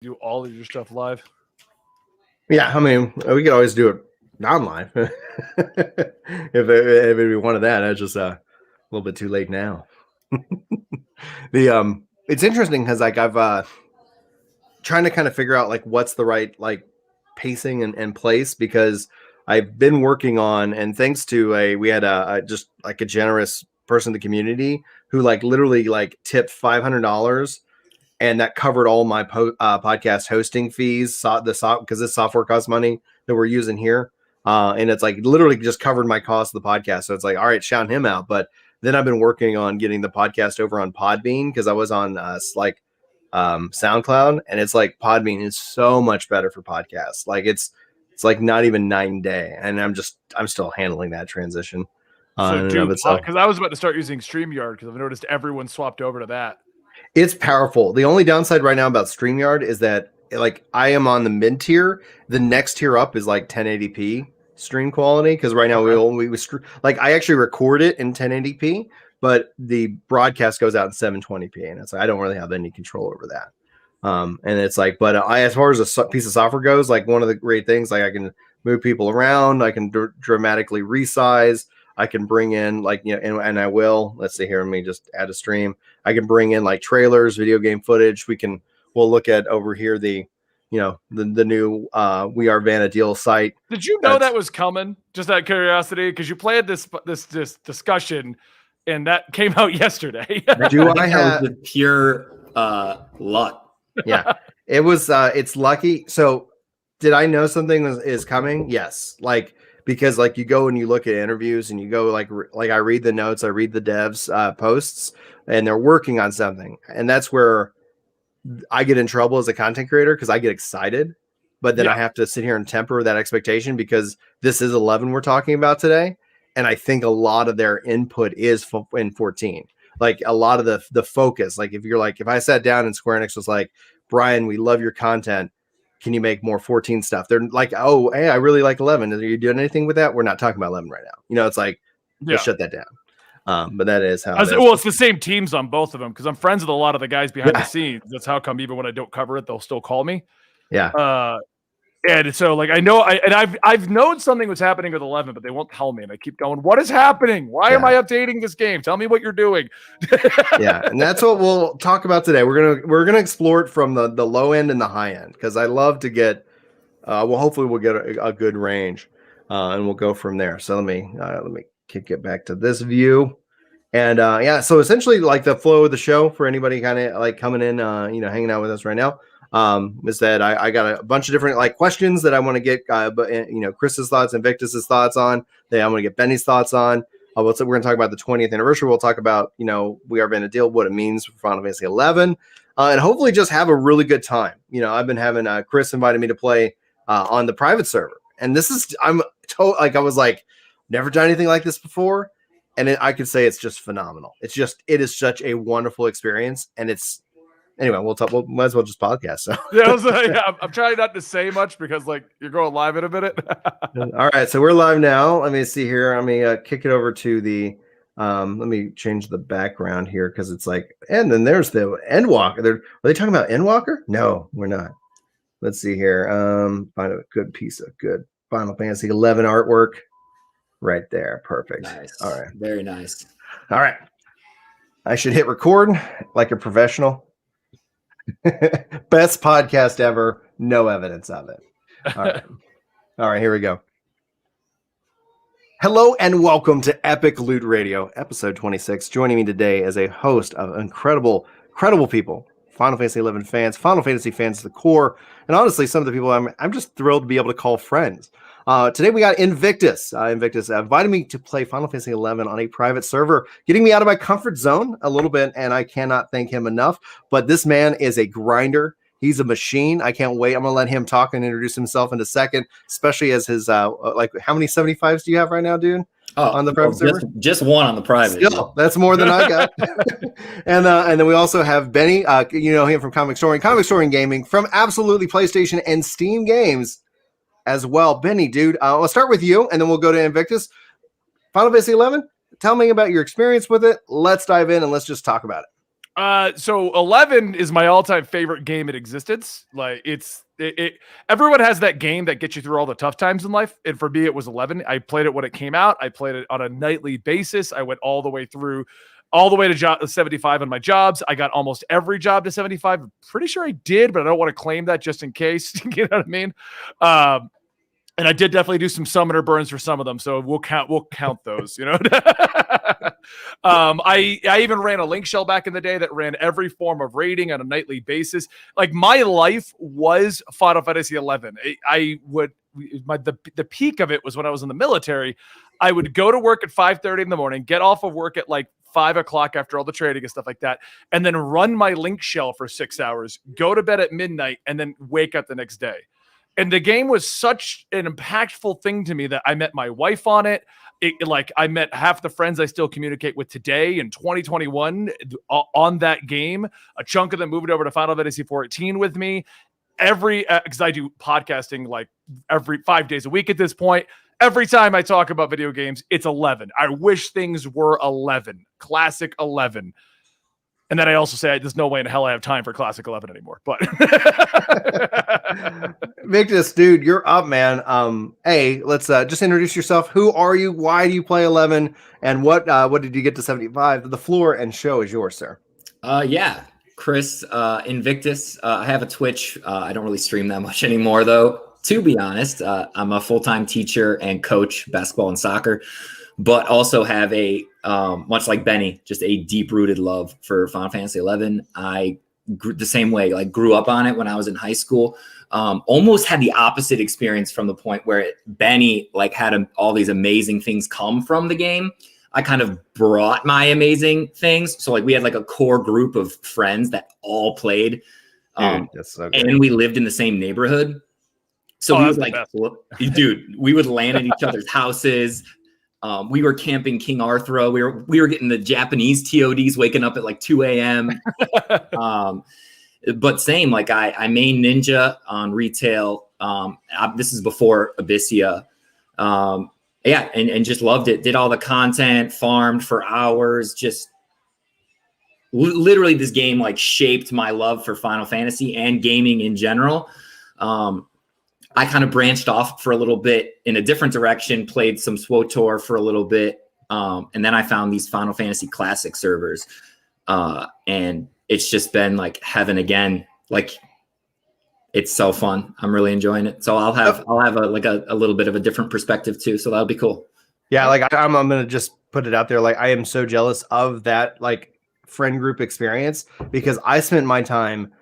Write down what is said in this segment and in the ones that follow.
do all of your stuff live? Yeah, I mean, we could always do it non-live if we wanted that. It's just a little bit too late now. It's interesting because like I've trying to kind of figure out like what's the right like pacing and place, because I've been working on, and thanks to we had a just like a generous person in the community who like literally like tipped $500, and that covered all my podcast hosting fees. Because this software costs money that we're using here, and it's like literally just covered my cost of the podcast. So it's like, all right, shout him out. But then I've been working on getting the podcast over on Podbean, because I was on SoundCloud, and it's like Podbean is so much better for podcasts. Like it's like not even 9 day, and I'm still handling that transition. So dude, because I was about to start using StreamYard because I've noticed everyone swapped over to that. It's powerful. The only downside right now about StreamYard is that like I am on the mid tier. The next tier up is like 1080p stream quality, because right now we like I actually record it in 1080p, but the broadcast goes out in 720p, and it's like I don't really have any control over that. And it's like, but as far as a piece of software goes, like one of the great things, like I can move people around, I can dramatically resize. I can bring in like, you know, and I will, let's see here. Let me just add a stream. I can bring in like trailers, video game footage. We'll look at over here, the new We Are Vanadil site. Did you know that was coming? Just out of curiosity, because you played this discussion and that came out yesterday. Do I have the pure luck? Yeah, it was, it's lucky. So did I know something is coming? Yes. Like, because like you go and you look at interviews and you go like I read the notes, I read the devs posts, and they're working on something. And that's where I get in trouble as a content creator, because I get excited, but then I have to sit here and temper that expectation, because this is 11 we're talking about today. And I think a lot of their input is in 14. Like a lot of the focus, like if I sat down and Square Enix was like, Brian, we love your content, can you make more 14 stuff? They're like, oh, hey, I really like 11. Are you doing anything with that? We're not talking about 11 right now. You know, it's like, just shut that down. But that is how it is. Well, it's the same teams on both of them, because I'm friends with a lot of the guys behind the scenes. That's how come even when I don't cover it, they'll still call me. Yeah. And so like I know I've known something was happening with 11, but they won't tell me, and I keep going, what is happening? Why am I updating this game? Tell me what you're doing. Yeah, and that's what we'll talk about today. We're gonna explore it from the low end and the high end, because I love to get hopefully we'll get a good range, and we'll go from there. So let me kick it back to this view. And so essentially like the flow of the show for anybody kind of like coming in hanging out with us right now, is that I got a bunch of different like questions that I want to get Chris's thoughts, Invictus's thoughts on. That I'm going to get Benny's thoughts on. We're going to talk about the 20th anniversary. We'll talk about We Are Vanadil, what it means for Final Fantasy 11, and hopefully just have a really good time. I've been having Chris invited me to play on the private server, and this is I was like never done anything like this before, and I could say it's just phenomenal. It is such a wonderful experience, and it's. Anyway, we'll might as well just podcast. So I'm trying not to say much because like you're going live in a minute. All right, so we're live now. Let me see here. Let me kick it over to the. Let me change the background here because it's like, and then there's the Endwalker. Are they talking about Endwalker? No, we're not. Let's see here. Find a good piece of good Final Fantasy 11 artwork. Right there, perfect. Nice. All right, very nice. All right, I should hit record like a professional. Best podcast ever. No evidence of it. All right, here we go. Hello and welcome to Epic Loot Radio, episode 26. Joining me today is a host of incredible people, Final Fantasy 11 fans, Final Fantasy fans to the core, and honestly, some of the people I'm just thrilled to be able to call friends. Today we got Invictus. Invictus invited me to play Final Fantasy 11 on a private server, getting me out of my comfort zone a little bit, and I cannot thank him enough. But this man is a grinder. He's a machine. I can't wait. I'm going to let him talk and introduce himself in a second, especially as his, how many 75s do you have right now, dude? On the private server? Just one on the private. Still, that's more than I got. And then we also have Benny. You know him from Comicstorian Gaming, from absolutely PlayStation and Steam games as well. Benny, dude, I'll start with you, and then we'll go to Invictus. Final Fantasy 11, tell me about your experience with it. Let's dive in, and let's just talk about it. So 11 is my all-time favorite game in existence. Like everyone has that game that gets you through all the tough times in life. And for me, it was 11. I played it when it came out. I played it on a nightly basis. I went all the way to 75 on my jobs. I got almost every job to 75. I'm pretty sure I did, but I don't want to claim that just in case. You know what I mean? And I did definitely do some summoner burns for some of them, so we'll count those. You know, I even ran a Linkshell back in the day that ran every form of raiding on a nightly basis. Like my life was Final Fantasy 11. The peak of it was when I was in the military. I would go to work at 5:30 in the morning, get off of work at like 5 o'clock after all the trading and stuff like that, and then run my Linkshell for 6 hours, go to bed at midnight, and then wake up the next day. And the game was such an impactful thing to me that I met my wife on it. Like I met half the friends I still communicate with today in 2021 on that game. A chunk of them moved over to Final Fantasy 14 with me. Because I do podcasting like every 5 days a week at this point. Every time I talk about video games, it's 11. I wish things were 11. Classic 11. And then I also say there's no way in hell I have time for Classic 11 anymore. But Victus, dude, you're up, man. Hey, let's just introduce yourself. Who are you? Why do you play 11? And what did you get to 75? The floor and show is yours, sir. Yeah, Chris, Invictus. I have a Twitch. I don't really stream that much anymore, though. To be honest, I'm a full-time teacher and coach basketball and soccer, but also have a much like Benny, just a deep-rooted love for Final Fantasy 11. I grew the same way, like grew up on it when I was in high school. Almost had the opposite experience from the point where Benny like had all these amazing things come from the game. I kind of brought my amazing things. So like we had like a core group of friends that all played, that's so good. and we lived in the same neighborhood. So we would like, dude, we would land at each other's houses. We were camping King Arthur. We were getting the Japanese TODs waking up at like 2 a.m. But same, like I main Ninja on retail. This is before Abyssia. Yeah, and just loved it. Did all the content, farmed for hours. Just literally this game like shaped my love for Final Fantasy and gaming in general. I kind of branched off for a little bit in a different direction, played some SWTOR for a little bit. And then I found these Final Fantasy Classic servers. And it's just been like heaven again. Like it's so fun. I'm really enjoying it. So I'll have a little bit of a different perspective too. So that'll be cool. Yeah. Like I'm going to just put it out there. Like I am so jealous of that, like friend group experience, because I spent my time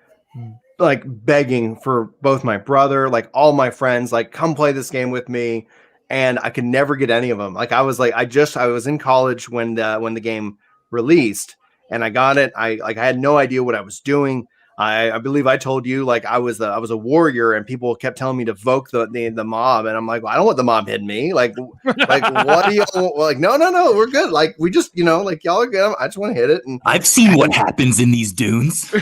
like begging for both my brother, like all my friends, like come play this game with me. And I could never get any of them. Like I was like, I was in college when the game released and I got it. I had no idea what I was doing. I believe I told you like I was a warrior and people kept telling me to evoke the mob. And I'm like, well, I don't want the mob hitting me. Like what do you like? No, we're good. Like we just, like y'all are good. I just want to hit it. And I've seen what happens in these dunes.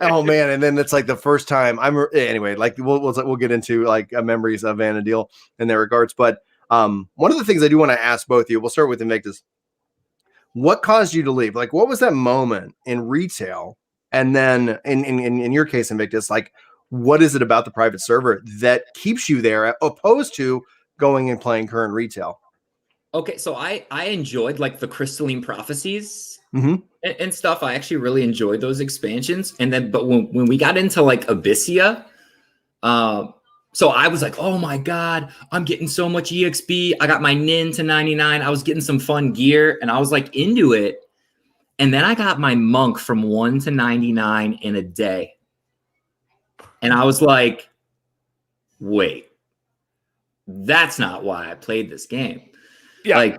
Oh man. And then it's like the first time anyway, like we'll get into like memories of Vanadil in their regards. But one of the things I do want to ask both of you, we'll start with Invictus. What caused you to leave? Like, what was that moment in retail? And then in your case, Invictus, like, what is it about the private server that keeps you there opposed to going and playing current retail? Okay, so I enjoyed like the Crystalline Prophecies and stuff. I actually really enjoyed those expansions. And then, but when we got into like Abyssia, so I was like, oh my God, I'm getting so much EXP. I got my Nin to 99. I was getting some fun gear and I was like into it. And then I got my monk from 1 to 99 in a day. And I was like, wait, that's not why I played this game. Yeah. Like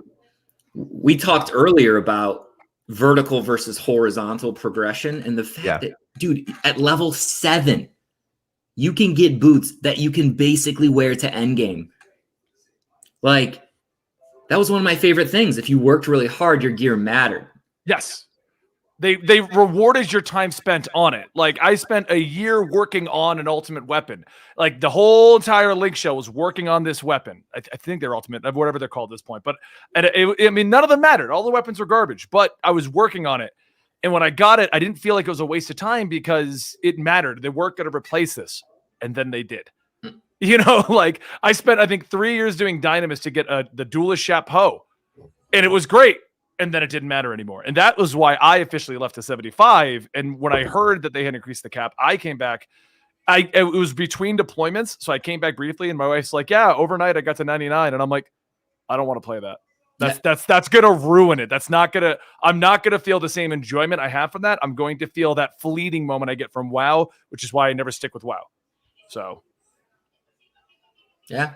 we talked earlier about vertical versus horizontal progression and the fact that, dude, at level 7, you can get boots that you can basically wear to endgame. Like that was one of my favorite things. If you worked really hard, your gear mattered. Yes. They rewarded your time spent on it. Like I spent a year working on an ultimate weapon. Like the whole entire Linkshell was working on this weapon. I think they're ultimate, whatever they're called at this point. But I mean, none of them mattered. All the weapons were garbage. But I was working on it, And when I got it, I didn't feel like it was a waste of time because it mattered. They weren't going to replace this. And then they did. You know, like I spent, I think, 3 years doing Dynamis to get the Duelist Chapeau. And it was great. And then it didn't matter anymore. And that was why I officially left to 75. And when I heard that they had increased the cap, I came back. It was between deployments. So I came back briefly and my wife's like, yeah, overnight I got to 99. And I'm like, I don't want to play that. That's going to ruin it. I'm not going to feel the same enjoyment I have from that. I'm going to feel that fleeting moment I get from WoW, which is why I never stick with WoW. So. Yeah,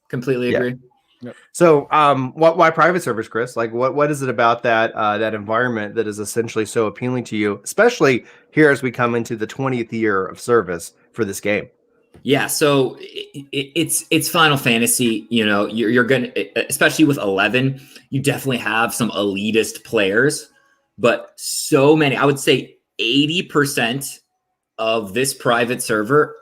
completely agree. Yep. So, why private servers, Chris? Like, what is it about that environment that is essentially so appealing to you, especially here as we come into the 20th year of service for this game? Yeah, so it's Final Fantasy. You know, you're gonna, especially with 11, you definitely have some elitist players, but so many. I would say 80% of this private server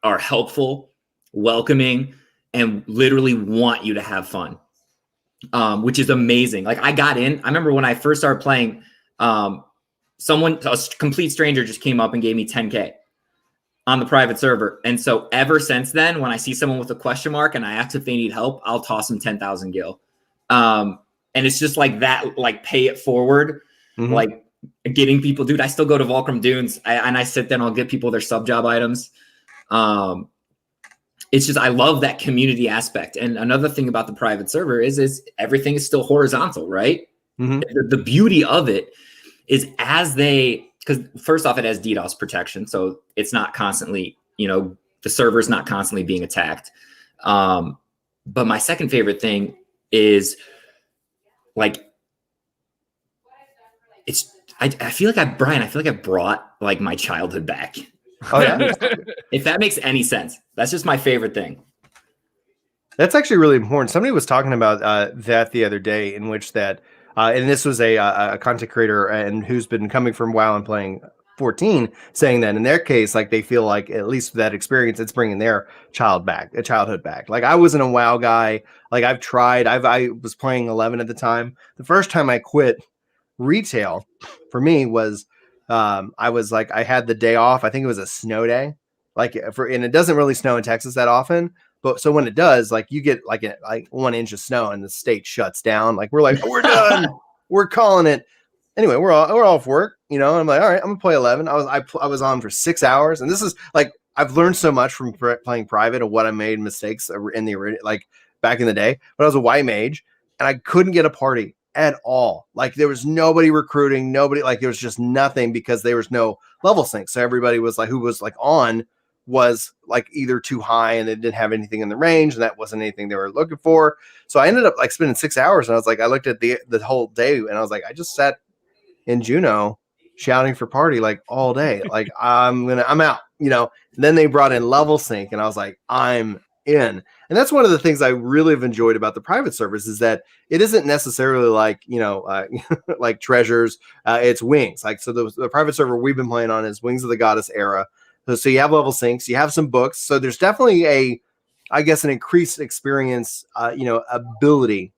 are helpful, welcoming, and literally want you to have fun, which is amazing. Like I got in. I remember when I first started playing, a complete stranger just came up and gave me 10K. On the private server. And so ever since then, when I see someone with a question mark and I ask if they need help, I'll toss them 10,000 gil. And it's just like that, like pay it forward, like getting people, dude, I still go to Volcrum Dunes and I sit there and I'll get people their sub job items. It's just, I love that community aspect. And another thing about the private server is everything is still horizontal, right? The beauty of it is because first off, it has DDoS protection, so it's not constantly, the server's not constantly being attacked. But my second favorite thing is like, I feel like I brought like my childhood back. Oh yeah. If that makes any sense, that's just my favorite thing. That's actually really important. Somebody was talking about that the other day, in which that. And this was a content creator and who's been coming from WoW and playing 14, saying that in their case, like they feel like at least that experience, it's bringing their childhood back. Like I wasn't a WoW guy. Like I've tried. I was playing 11 at the time. The first time I quit retail for me was I was like I had the day off. I think it was a snow day. And it doesn't really snow in Texas that often. But so when it does, like you get like 1 inch of snow and the state shuts down. Like we're we're done. We're calling it. Anyway, we're off work, and I'm like, all right, I'm gonna play 11. I was on for 6 hours, and this is like I've learned so much from playing private of what I made mistakes in the back in the day. But I was a white mage, and I couldn't get a party at all. Like there was nobody recruiting, nobody there was just nothing because there was no level sync. So everybody was who was on. Was either too high and they didn't have anything in the range and that wasn't anything they were looking for. So I ended up spending 6 hours and I was I looked at the whole day and I was I just sat in Juno shouting for party all day. I'm out, And then they brought in level sync and I was I'm in. And that's one of the things I really have enjoyed about the private servers is that it isn't necessarily like treasures. It's wings. So the private server we've been playing on is Wings of the Goddess era. So you have level syncs, you have some books. So there's definitely an increased experience, ability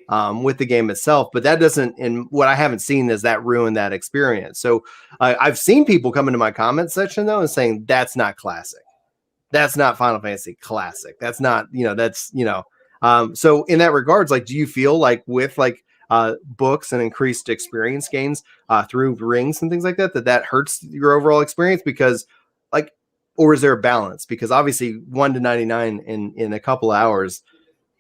with the game itself. But that doesn't, and what I haven't seen is that ruin that experience. So I've seen people come into my comment section though and saying that's not classic. That's not Final Fantasy classic. That's not, so in that regards, do you feel with books and increased experience gains through rings and things like that hurts your overall experience because or is there a balance? Because obviously 1 to 99 in a couple of hours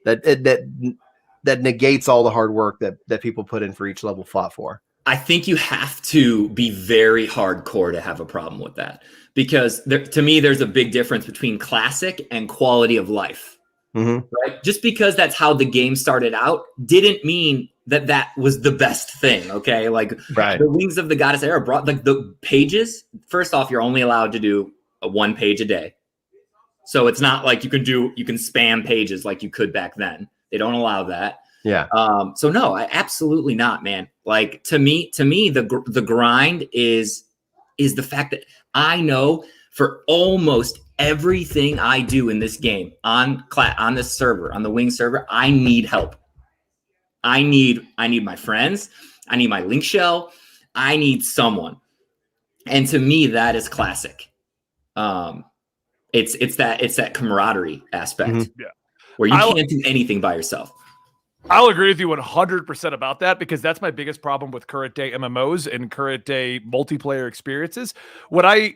that negates all the hard work that people put in for each level fought for. I think you have to be very hardcore to have a problem with that because to me, there's a big difference between classic and quality of life, right? Just because that's how the game started out didn't mean that was the best thing. Okay. The Wings of the Goddess era brought the pages. First off, you're only allowed to do a 1 page a day. So it's not you can spam pages like you could back then. They don't allow that. Yeah. So no, absolutely not, man. To me, the grind is the fact that I know for almost everything I do in this game on this server, on the Wing server, I need help. I need my friends. I need my Linkshell. I need someone. And to me, that is classic. It's that camaraderie aspect where you can't do anything by yourself. I'll agree with you 100% about that, because that's my biggest problem with current day MMOs and current day multiplayer experiences. What I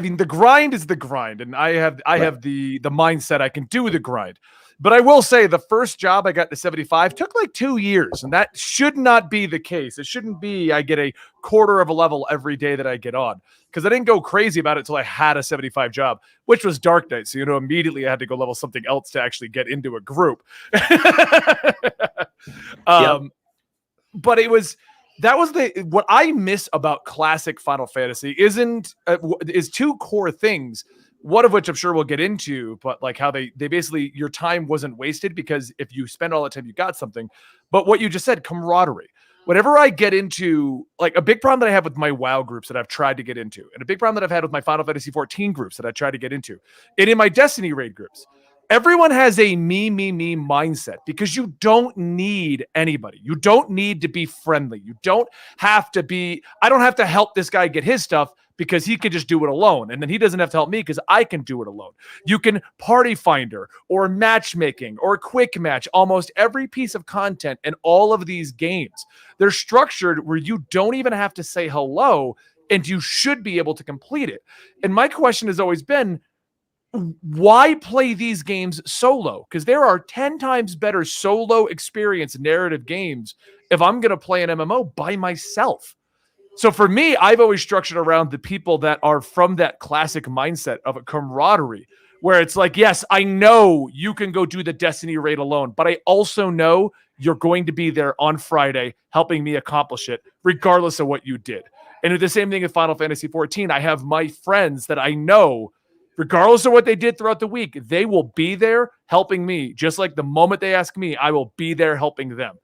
mean, the grind is the grind, and I have the mindset I can do the grind. But I will say the first job I got to 75 took like 2 years, and that should not be the case. It shouldn't be I get a quarter of a level every day that I get on, because I didn't go crazy about it until I had a 75 job, which was Dark Knight. So, immediately I had to go level something else to actually get into a group. But what I miss about classic Final Fantasy is two core things. One of which I'm sure we'll get into, but like how they basically, your time wasn't wasted, because if you spend all the time, you got something. But what you just said, camaraderie. Whenever I get into, like, a big problem that I have with my WoW groups that I've tried to get into, and a big problem that I've had with my Final Fantasy 14 groups that I tried to get into, and in my Destiny raid groups, everyone has a me mindset, because you don't need anybody. You don't need to be friendly. You don't have to be, I don't have to help this guy get his stuff, because he can just do it alone. And then he doesn't have to help me because I can do it alone. You can party finder or matchmaking or quick match almost every piece of content in all of these games. They're structured where you don't even have to say hello, and you should be able to complete it. And my question has always been, why play these games solo? Because there are 10 times better solo experience narrative games if I'm going to play an MMO by myself. So for me, I've always structured around the people that are from that classic mindset of a camaraderie, where it's like, yes, I know you can go do the Destiny raid alone, but I also know you're going to be there on Friday helping me accomplish it, regardless of what you did. And the same thing in Final Fantasy 14. I have my friends that I know, regardless of what they did throughout the week, they will be there helping me. Just like the moment they ask me, I will be there helping them,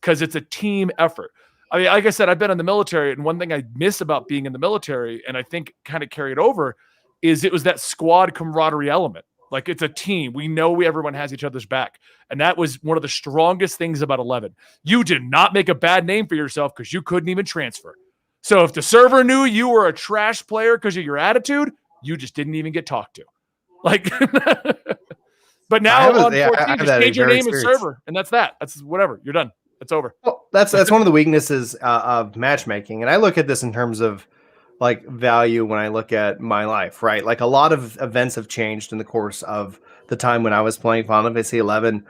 because it's a team effort. I mean, like I said, I've been in the military, and one thing I miss about being in the military, and I think kind of carried over, is it was that squad camaraderie element. Like, it's a team. We know everyone has each other's back. And that was one of the strongest things about 11. You did not make a bad name for yourself because you couldn't even transfer. So if the server knew you were a trash player because of your attitude, you just didn't even get talked to. Like, but now on 14, just change your name and server, and that's that. That's whatever. You're done. It's over. Well, that's one of the weaknesses of matchmaking. And I look at this in terms of like value when I look at my life, right? Like, a lot of events have changed in the course of the time when I was playing Final Fantasy 11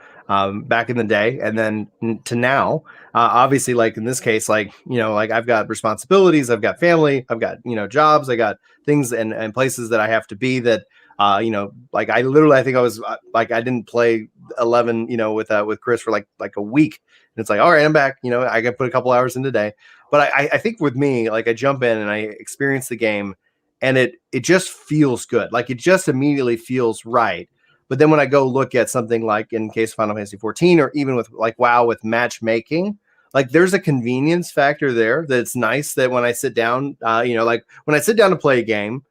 back in the day, and then to now. Obviously, like in this case, like, like I've got responsibilities, I've got family, I've got, jobs, I got things and places that I have to be that, like I think I was like, I didn't play 11, with Chris for like a week. And it's like, all right, I'm back. I got to put a couple hours in today. But I think with me, like, I jump in and I experience the game, and it just feels good. Like, it just immediately feels right. But then when I go look at something like in case of Final Fantasy 14, or even with like WoW with matchmaking, like, there's a convenience factor there that it's nice that when I sit down, like when I sit down to play a game,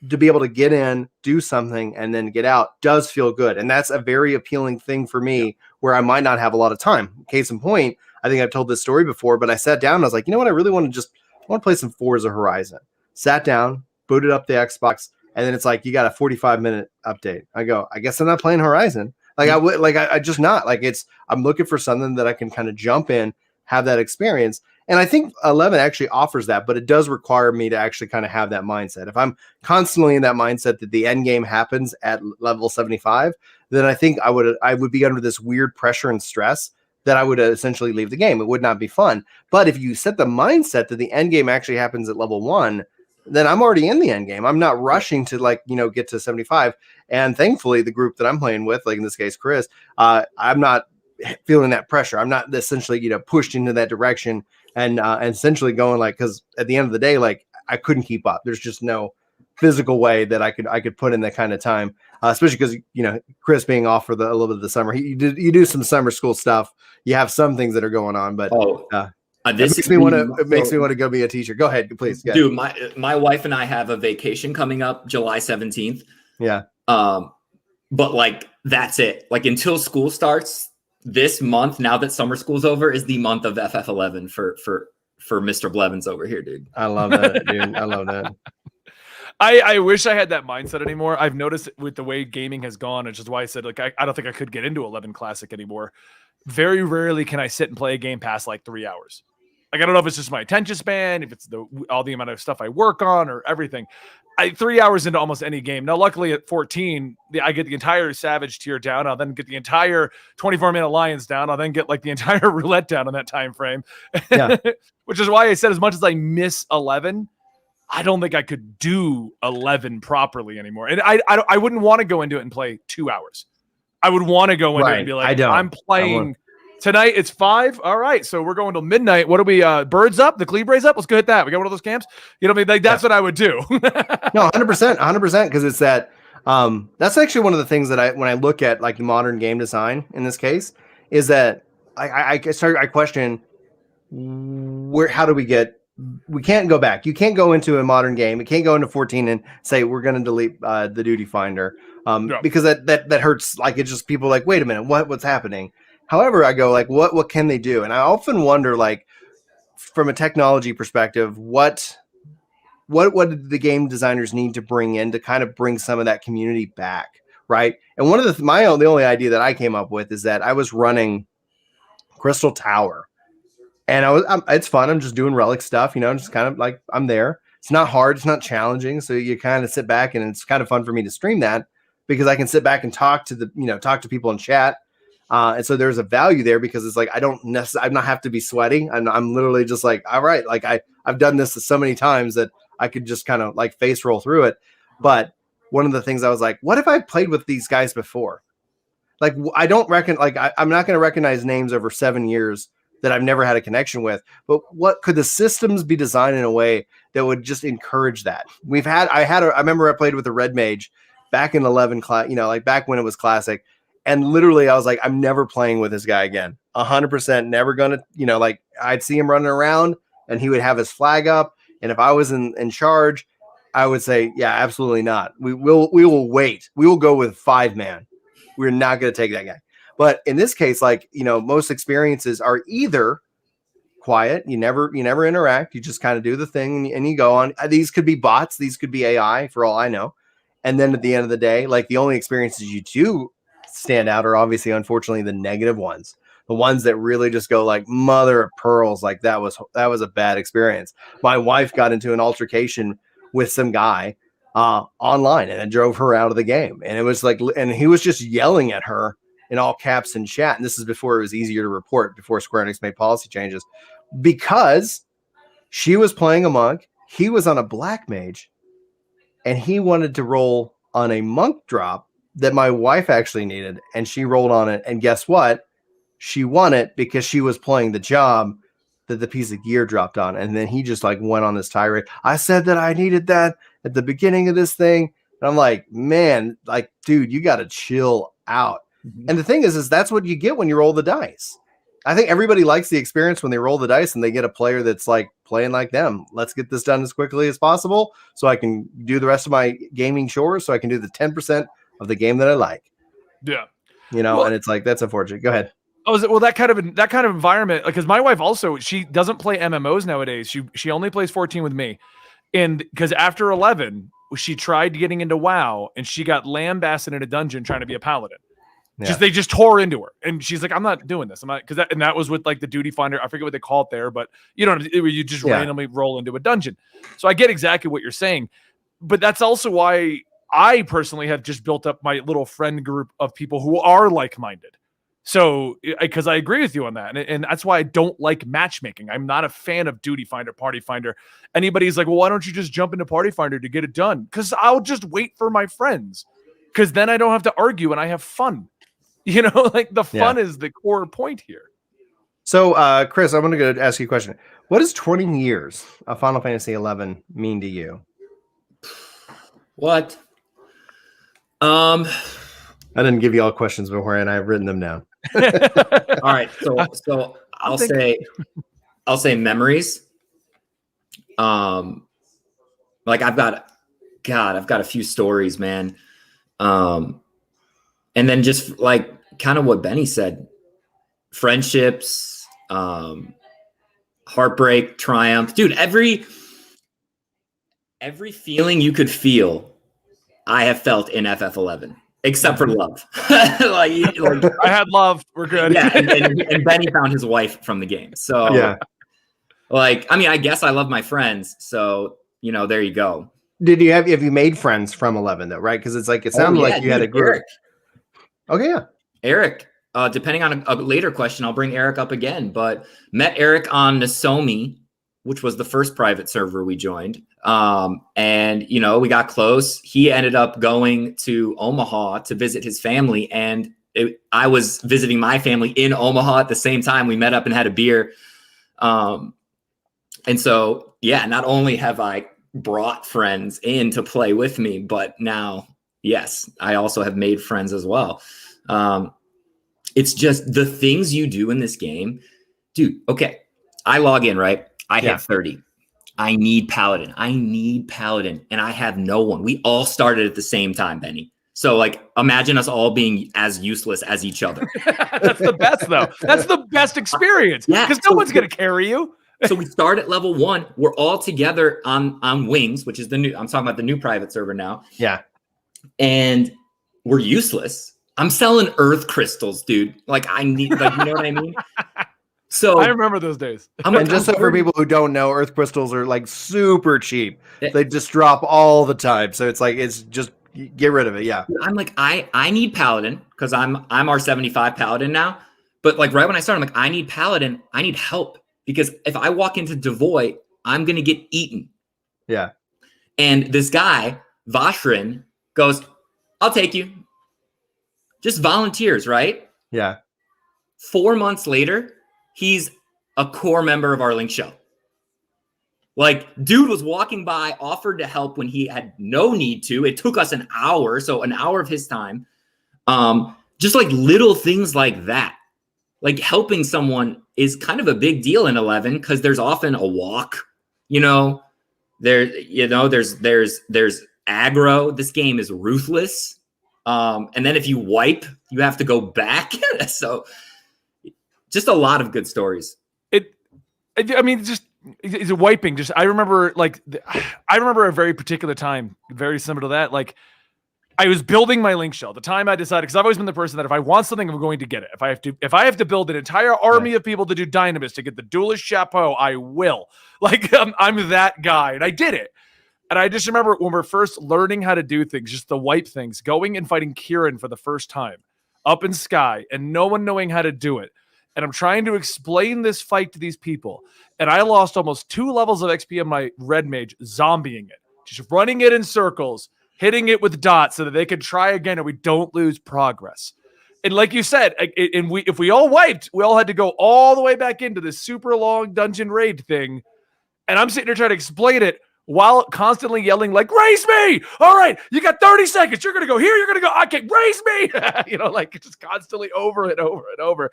to be able to get in, do something, and then get out does feel good. And that's a very appealing thing for me, where I might not have a lot of time. Case in point, I think I've told this story before, but I sat down and I was like, you know what? I really want to play some Forza Horizon. Sat down, booted up the Xbox, and then it's like, you got a 45-minute update. I go, I guess I'm not playing Horizon. Like, I just not. Like, I'm looking for something that I can kind of jump in, have that experience. And I think 11 actually offers that, but it does require me to actually kind of have that mindset. If I'm constantly in that mindset that the end game happens at level 75, then I think I would be under this weird pressure and stress that I would essentially leave the game. It would not be fun. But if you set the mindset that the end game actually happens at level 1, then I'm already in the end game. I'm not rushing to get to 75. And thankfully, the group that I'm playing with, like in this case, Chris, I'm not feeling that pressure. I'm not essentially, pushed into that direction and essentially going like, because at the end of the day, like, I couldn't keep up. There's just no physical way that I could put in that kind of time, especially because, Chris being off for a little bit of the summer, you do some summer school stuff. You have some things that are going on, but it makes me want to go be a teacher. Go ahead, please. Dude, my wife and I have a vacation coming up July 17th. Yeah. But like, that's it. Like, until school starts this month, now that summer school's over, is the month of FF11 for for Mr. Blevins over here, dude. I love that, dude. I love that. I wish I had that mindset anymore. I've noticed with the way gaming has gone, which is why I said, like, I don't think I could get into 11 Classic anymore. Very rarely can I sit and play a game past like 3 hours. Like, I don't know if it's just my attention span, if it's all the amount of stuff I work on or everything. 3 hours into almost any game. Now, luckily at 14, I get the entire Savage tier down. I'll then get the entire 24-man Alliance down. I'll then get like the entire Roulette down in that time frame. Yeah. Which is why I said, as much as I miss 11, I don't think I could do 11 properly anymore. And I wouldn't want to go into it and play 2 hours. I would want to go into it and be like, I'm playing tonight. It's 5. All right. So we're going till midnight. What are we, birds up? The Cleabrays up? Let's go hit that. We got one of those camps. You know what I mean? Like, that's what I would do. No, 100%. Because it's that, that's actually one of the things that when I look at like the modern game design in this case, is that I question how do we can't go back. You can't go into a modern game. You can't go into 14 and say, we're going to delete the duty finder. Because that hurts. Like, it's just people like, wait a minute, what's happening? However, I go like, what can they do? And I often wonder, like, from a technology perspective, what did the game designers need to bring in to kind of bring some of that community back, right? And one of the only idea that I came up with is that I was running Crystal Tower, and it's fun. I'm just doing relic stuff, just kind of like I'm there. It's not hard. It's not challenging. So you kind of sit back, and it's kind of fun for me to stream that because I can sit back and talk to people in chat. And so there's a value there because it's like, I don't have to be sweaty. I'm literally just like, all right, like I've done this so many times that I could just kind of like face roll through it. But one of the things I was like, what if I played with these guys before? Like, I don't reckon, like, I'm not going to recognize names over 7 years that I've never had a connection with, but what could the systems be designed in a way that would just encourage that? I remember I played with a Red Mage back in 11 class, like back when it was classic. And literally I was like, I'm never playing with this guy again. 100% never gonna, like I'd see him running around and he would have his flag up. And if I was in charge, I would say, yeah, absolutely not. We will wait. We will go with 5-man. We're not going to take that guy. But in this case, like, most experiences are either quiet. You never interact. You just kind of do the thing and you go on. These could be bots. These could be AI for all I know. And then at the end of the day, like the only experiences you do stand out are obviously, unfortunately, the negative ones. The ones that really just go like mother of pearls. Like that was a bad experience. My wife got into an altercation with some guy online and it drove her out of the game. And it was like, and he was just yelling at her in all caps in chat. And this is before it was easier to report, before Square Enix made policy changes, because she was playing a monk. He was on a black mage and he wanted to roll on a monk drop that my wife actually needed. And she rolled on it. And guess what? She won it because she was playing the job that the piece of gear dropped on. And then he just like went on this tirade. I said that I needed that at the beginning of this thing. And I'm like, man, like, dude, you got to chill out. Mm-hmm. And the thing is that's what you get when you roll the dice. I think everybody likes the experience when they roll the dice and they get a player that's like playing like them. Let's get this done as quickly as possible so I can do the rest of my gaming chores, so I can do the 10% of the game that I like. Yeah. And it's like, that's unfortunate. Go ahead. Well, that kind of environment, because my wife also, she doesn't play MMOs nowadays. She only plays 14 with me. And because after 11, she tried getting into WoW and she got lambasted in a dungeon trying to be a paladin. Yeah. They just tore into her, and she's like, "I'm not doing this." I'm not, because that was with like the duty finder. I forget what they call it there, but you just randomly roll into a dungeon. So I get exactly what you're saying, but that's also why I personally have just built up my little friend group of people who are like-minded. So, because I agree with you on that, and that's why I don't like matchmaking. I'm not a fan of duty finder, party finder. Anybody's like, "Well, why don't you just jump into party finder to get it done?" Because I'll just wait for my friends, because then I don't have to argue and I have fun. Like the fun is the core point here. So, Chris, I'm going to go ask you a question. What does 20 years of Final Fantasy 11 mean to you? What? I didn't give you all questions before, and I've written them down. All right, so I'll say memories. Like I've got a few stories, man. And then just like kind of what Benny said, friendships, heartbreak, triumph, dude. Every feeling you could feel, I have felt in FF11, except for love. like I had love. We're good. Yeah, and Benny found his wife from the game. So Yeah. Like, I mean, I guess I love my friends. So, there you go. Have you made friends from 11 though, right? Because it's like it sounded like you had a group. Eric. Okay, yeah. Eric. Depending on a later question, I'll bring Eric up again. But met Eric on Nosomi, which was the first private server we joined. And we got close. He ended up going to Omaha to visit his family, and I was visiting my family in Omaha at the same time. We met up and had a beer. And so, yeah, not only have I brought friends in to play with me, but now, yes, I also have made friends as well. It's just the things you do in this game. Dude, okay, I log in, right? I have 30. I need Paladin. And I have no one. We all started at the same time, Benny. So, like, imagine us all being as useless as each other. That's the best, though. That's the best experience. Yeah, because no one's going to carry you. So we start at level 1. We're all together on Wings, which is I'm talking about the new private server now. Yeah. And we're useless. I'm selling earth crystals, dude. Like, I need, you know what I mean? So I remember those days. And just so for people who don't know, earth crystals are like super cheap. They just drop all the time. So it's just get rid of it. Yeah. I'm like, I need Paladin because I'm our 75 Paladin now. But like right when I started, I'm like, I need Paladin. I need help. Because if I walk into Devoy, I'm going to get eaten. Yeah. And this guy, Vashrin, goes, I'll take you. Just volunteers, right? Yeah. 4 months later, he's a core member of our Linkshell. Like, dude was walking by, offered to help when he had no need to. It took us an hour, so an hour of his time. Just like little things like that. Like helping someone is kind of a big deal in 11 because there's often a walk, there's aggro. This game is ruthless. And then if you wipe, you have to go back. So just a lot of good stories. It's wiping. I remember a very particular time, very similar to that. Like, I was building my Linkshell. The time I decided, because I've always been the person that if I want something, I'm going to get it. If I have to build an entire army of people to do Dynamis to get the duelist chapeau, I will. Like, I'm that guy, and I did it. And I just remember when we're first learning how to do things, just the wipe things, going and fighting Kieran for the first time up in Sky, and no one knowing how to do it. And I'm trying to explain this fight to these people, and I lost almost 2 levels of XP on my red mage zombieing it, just running it in circles, hitting it with dots so that they can try again and we don't lose progress. And like you said, if we all wiped, we all had to go all the way back into this super long dungeon raid thing. And I'm sitting here trying to explain it while constantly yelling like, raise me! All right, you got 30 seconds. You're going to go here. You're going to go, okay, raise me! Like just constantly over and over and over.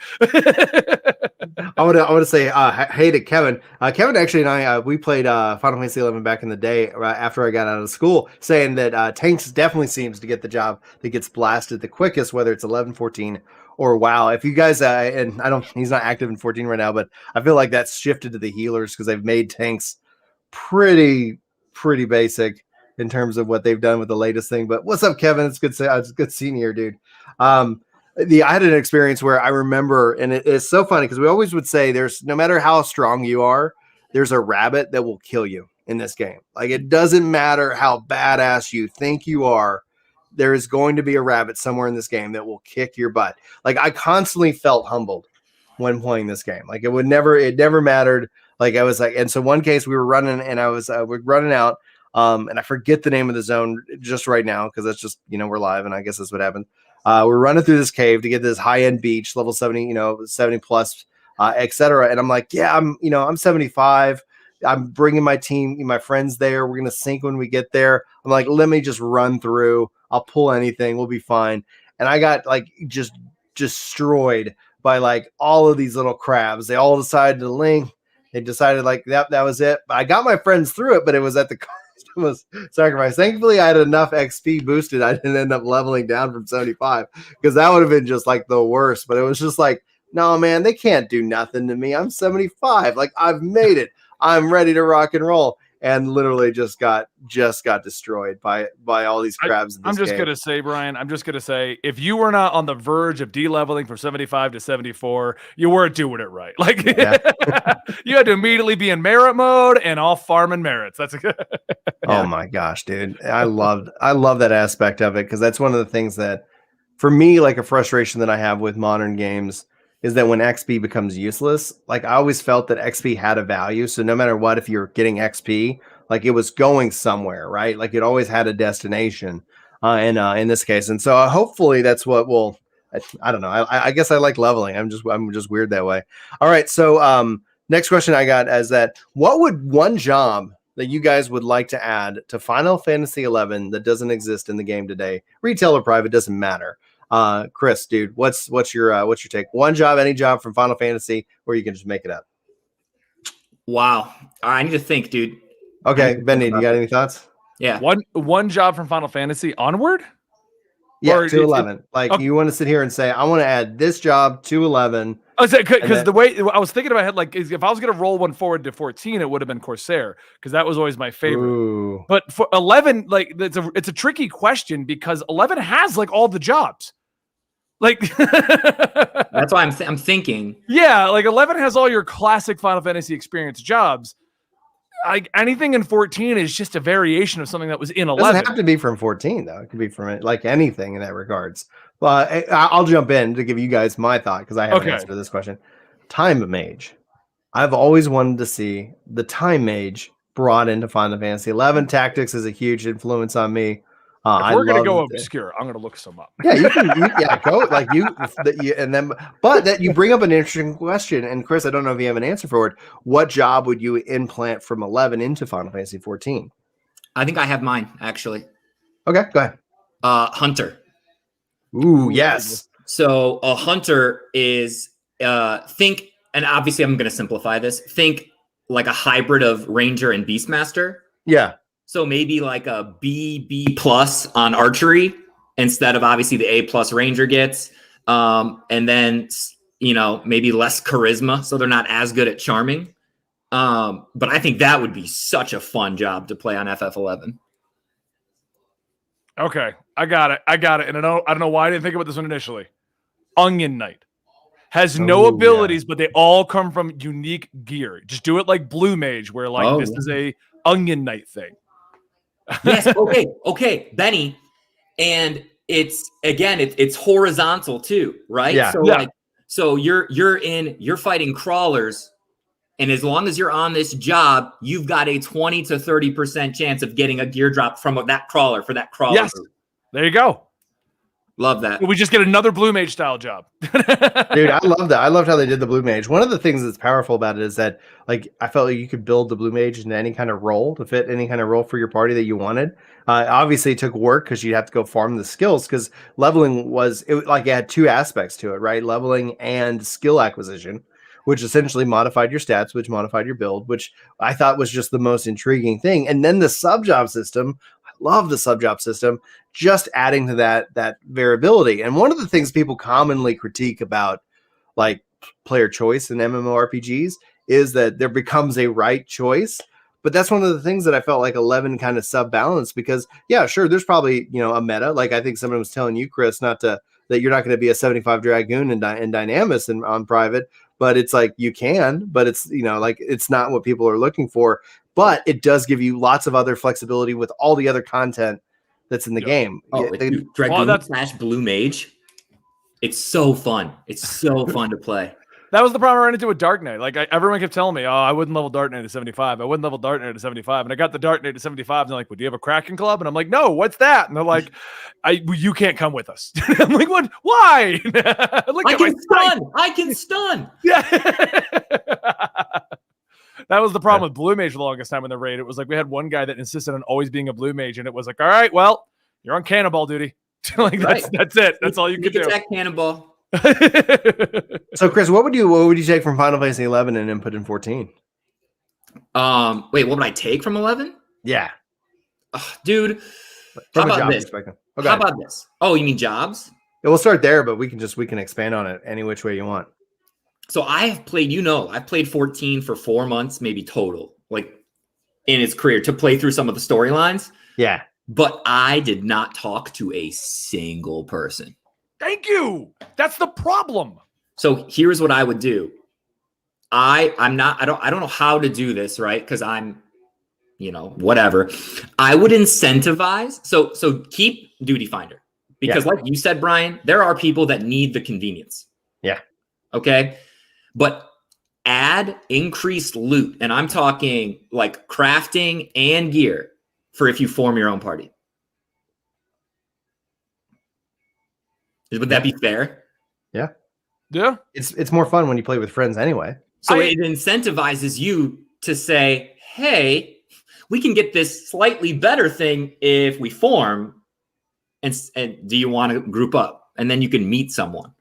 I want to say hey to Kevin. Kevin actually and I, we played Final Fantasy 11 back in the day after I got out of school, saying that Tanks definitely seems to get the job that gets blasted the quickest, whether it's 11, 14, or WoW. If you guys, and he's not active in 14 right now, but I feel like that's shifted to the healers because they've made Tanks pretty basic in terms of what they've done with the latest thing. But what's up, Kevin? It's good seeing you here, dude. I had an experience where I remember, and it's so funny because we always would say there's no matter how strong you are, there's a rabbit that will kill you in this game. Like it doesn't matter how badass you think you are, there is going to be a rabbit somewhere in this game that will kick your butt. Like I constantly felt humbled when playing this game. Like it never mattered. Like I was like, and so one case we were running and I was we're running out. And I forget the name of the zone just right now because that's just we're live and I guess that's what happened. We're running through this cave to get this high end beach, level 70, 70 plus, etc. And I'm like, yeah, I'm 75. I'm bringing my team, my friends there. We're gonna sync when we get there. I'm like, let me just run through. I'll pull anything. We'll be fine. And I got like just destroyed by like all of these little crabs. They all decided to link. They decided like that was it. I got my friends through it, but it was at the cost of sacrifice. Thankfully, I had enough XP boosted. I didn't end up leveling down from 75 because that would have been just like the worst. But it was just like no, man, they can't do nothing to me. I'm 75. Like, I've made it. I'm ready to rock and roll. And literally just got destroyed by all these crabs in this I'm just game. gonna say, Brian, I'm just gonna say, if you were not on the verge of de-leveling from 75 to 74, you weren't doing it right. Like, you had to immediately be in merit mode and all farming merits. That's a good. Oh my gosh, dude. I love that aspect of it, because that's one of the things that, for me, like a frustration that I have with modern games is that when XP becomes useless, like I always felt that XP had a value. So no matter what, if you're getting XP, like it was going somewhere, right? Like it always had a destination in this case. And so hopefully that's what will, I don't know. I guess I like leveling. I'm just weird that way. All right. So next question I got is that what would one job that you guys would like to add to Final Fantasy 11 that doesn't exist in the game today? Retail or private, doesn't matter. Chris, dude, what's your take? One job, any job from Final Fantasy, or you can just make it up. Wow. All right, I need to think, dude. Okay, Benny, you got any thoughts? Yeah. One job from Final Fantasy onward? Yeah, Or to 11. Like, okay. You want to sit here and say, I want to add this job to 11. Oh, because the way I was thinking in my head, like, if I was going to roll one forward to 14, it would have been Corsair, because that was always my favorite. Ooh. But for 11, like, it's a tricky question, because 11 has like all the jobs. Like, that's why I'm thinking. Yeah, like 11 has all your classic Final Fantasy experience jobs. Like anything in 14 is just a variation of something that was in 11. It doesn't have to be from 14 though. It could be from like anything in that regards. But I'll jump in to give you guys my thought, because I have an answer to this question. Time Mage. I've always wanted to see the Time Mage brought into Final Fantasy 11. Tactics is a huge influence on me. If we're gonna go obscure, I'm gonna look some up. Yeah, you can. Go like and then. But that you bring up an interesting question, and Chris, I don't know if you have an answer for it. What job would you implant from 11 into Final Fantasy 14? I think I have mine actually. Okay, go ahead. Hunter. Ooh, yes. So a hunter is think, and obviously I'm going to simplify this. Think like a hybrid of Ranger and Beastmaster. Yeah. So maybe like a B plus on archery instead of obviously the A+ Ranger gets. And then, maybe less charisma, so they're not as good at charming. But I think that would be such a fun job to play on FF11. Okay, I got it. And I don't know why I didn't think about this one initially. Onion Knight has no abilities, but they all come from unique gear. Just do it like Blue Mage, where this is a Onion Knight thing. Yes. Okay, Benny. And it's horizontal too, right? Yeah. So you're fighting crawlers, and as long as you're on this job, you've got a 20 to 30% chance of getting a gear drop from that crawler for that crawler. Yes. There you go. Love that. We just get another Blue Mage style job. Dude, I love that. I loved how they did the Blue Mage. One of the things that's powerful about it is that, like, I felt like you could build the Blue Mage into any kind of role to fit any kind of role for your party that you wanted. Obviously, it took work because you have to go farm the skills, because leveling it had two aspects to it, right? Leveling and skill acquisition, which essentially modified your stats, which modified your build, which I thought was just the most intriguing thing. And then the sub-job system. Love the sub-job system, just adding to that variability. And one of the things people commonly critique about like player choice in MMORPGs is that there becomes a right choice. But that's one of the things that I felt like 11 kind of sub-balanced, because yeah, sure, there's probably, a meta. Like I think someone was telling you, Chris, that you're not going to be a 75 Dragoon in Dynamis and on private, but it's like you can, but it's, it's not what people are looking for. But it does give you lots of other flexibility with all the other content that's in the game. Dragoon / Blue Mage. It's so fun. It's so fun to play. That was the problem I ran into with Dark Knight. Like everyone kept telling me, I wouldn't level Dark Knight to 75. I wouldn't level Dark Knight to 75. And I got the Dark Knight to 75. And they're like, well, do you have a Kraken Club? And I'm like, no, what's that? And they're like, you can't come with us. I'm like, what? Why? I can stun. Yeah. That was the problem with Blue Mage for the longest time in the raid. It was like we had one guy that insisted on always being a Blue Mage, and it was like, all right, well, you're on cannonball duty. That's it. That's all you can do. Attack cannonball. So, Chris, what would you take from Final Fantasy 11 and input in 14? Wait, what would I take from 11? Yeah, dude. How about this? How about this? Oh, you mean jobs? Yeah, we'll start there, but we can expand on it any which way you want. So I've played, I've played 14 for 4 months, maybe total, like in its career to play through some of the storylines. Yeah. But I did not talk to a single person. Thank you. That's the problem. So here's what I would do. I don't know how to do this, right? Because I'm, whatever. I would incentivize. So keep Duty Finder. Because like you said, Brian, there are people that need the convenience. Yeah. Okay. But add increased loot. And I'm talking like crafting and gear for if you form your own party. Would that be fair? Yeah. Yeah. It's more fun when you play with friends anyway. So it incentivizes you to say, hey, we can get this slightly better thing if we form. And do you want to group up? And then you can meet someone.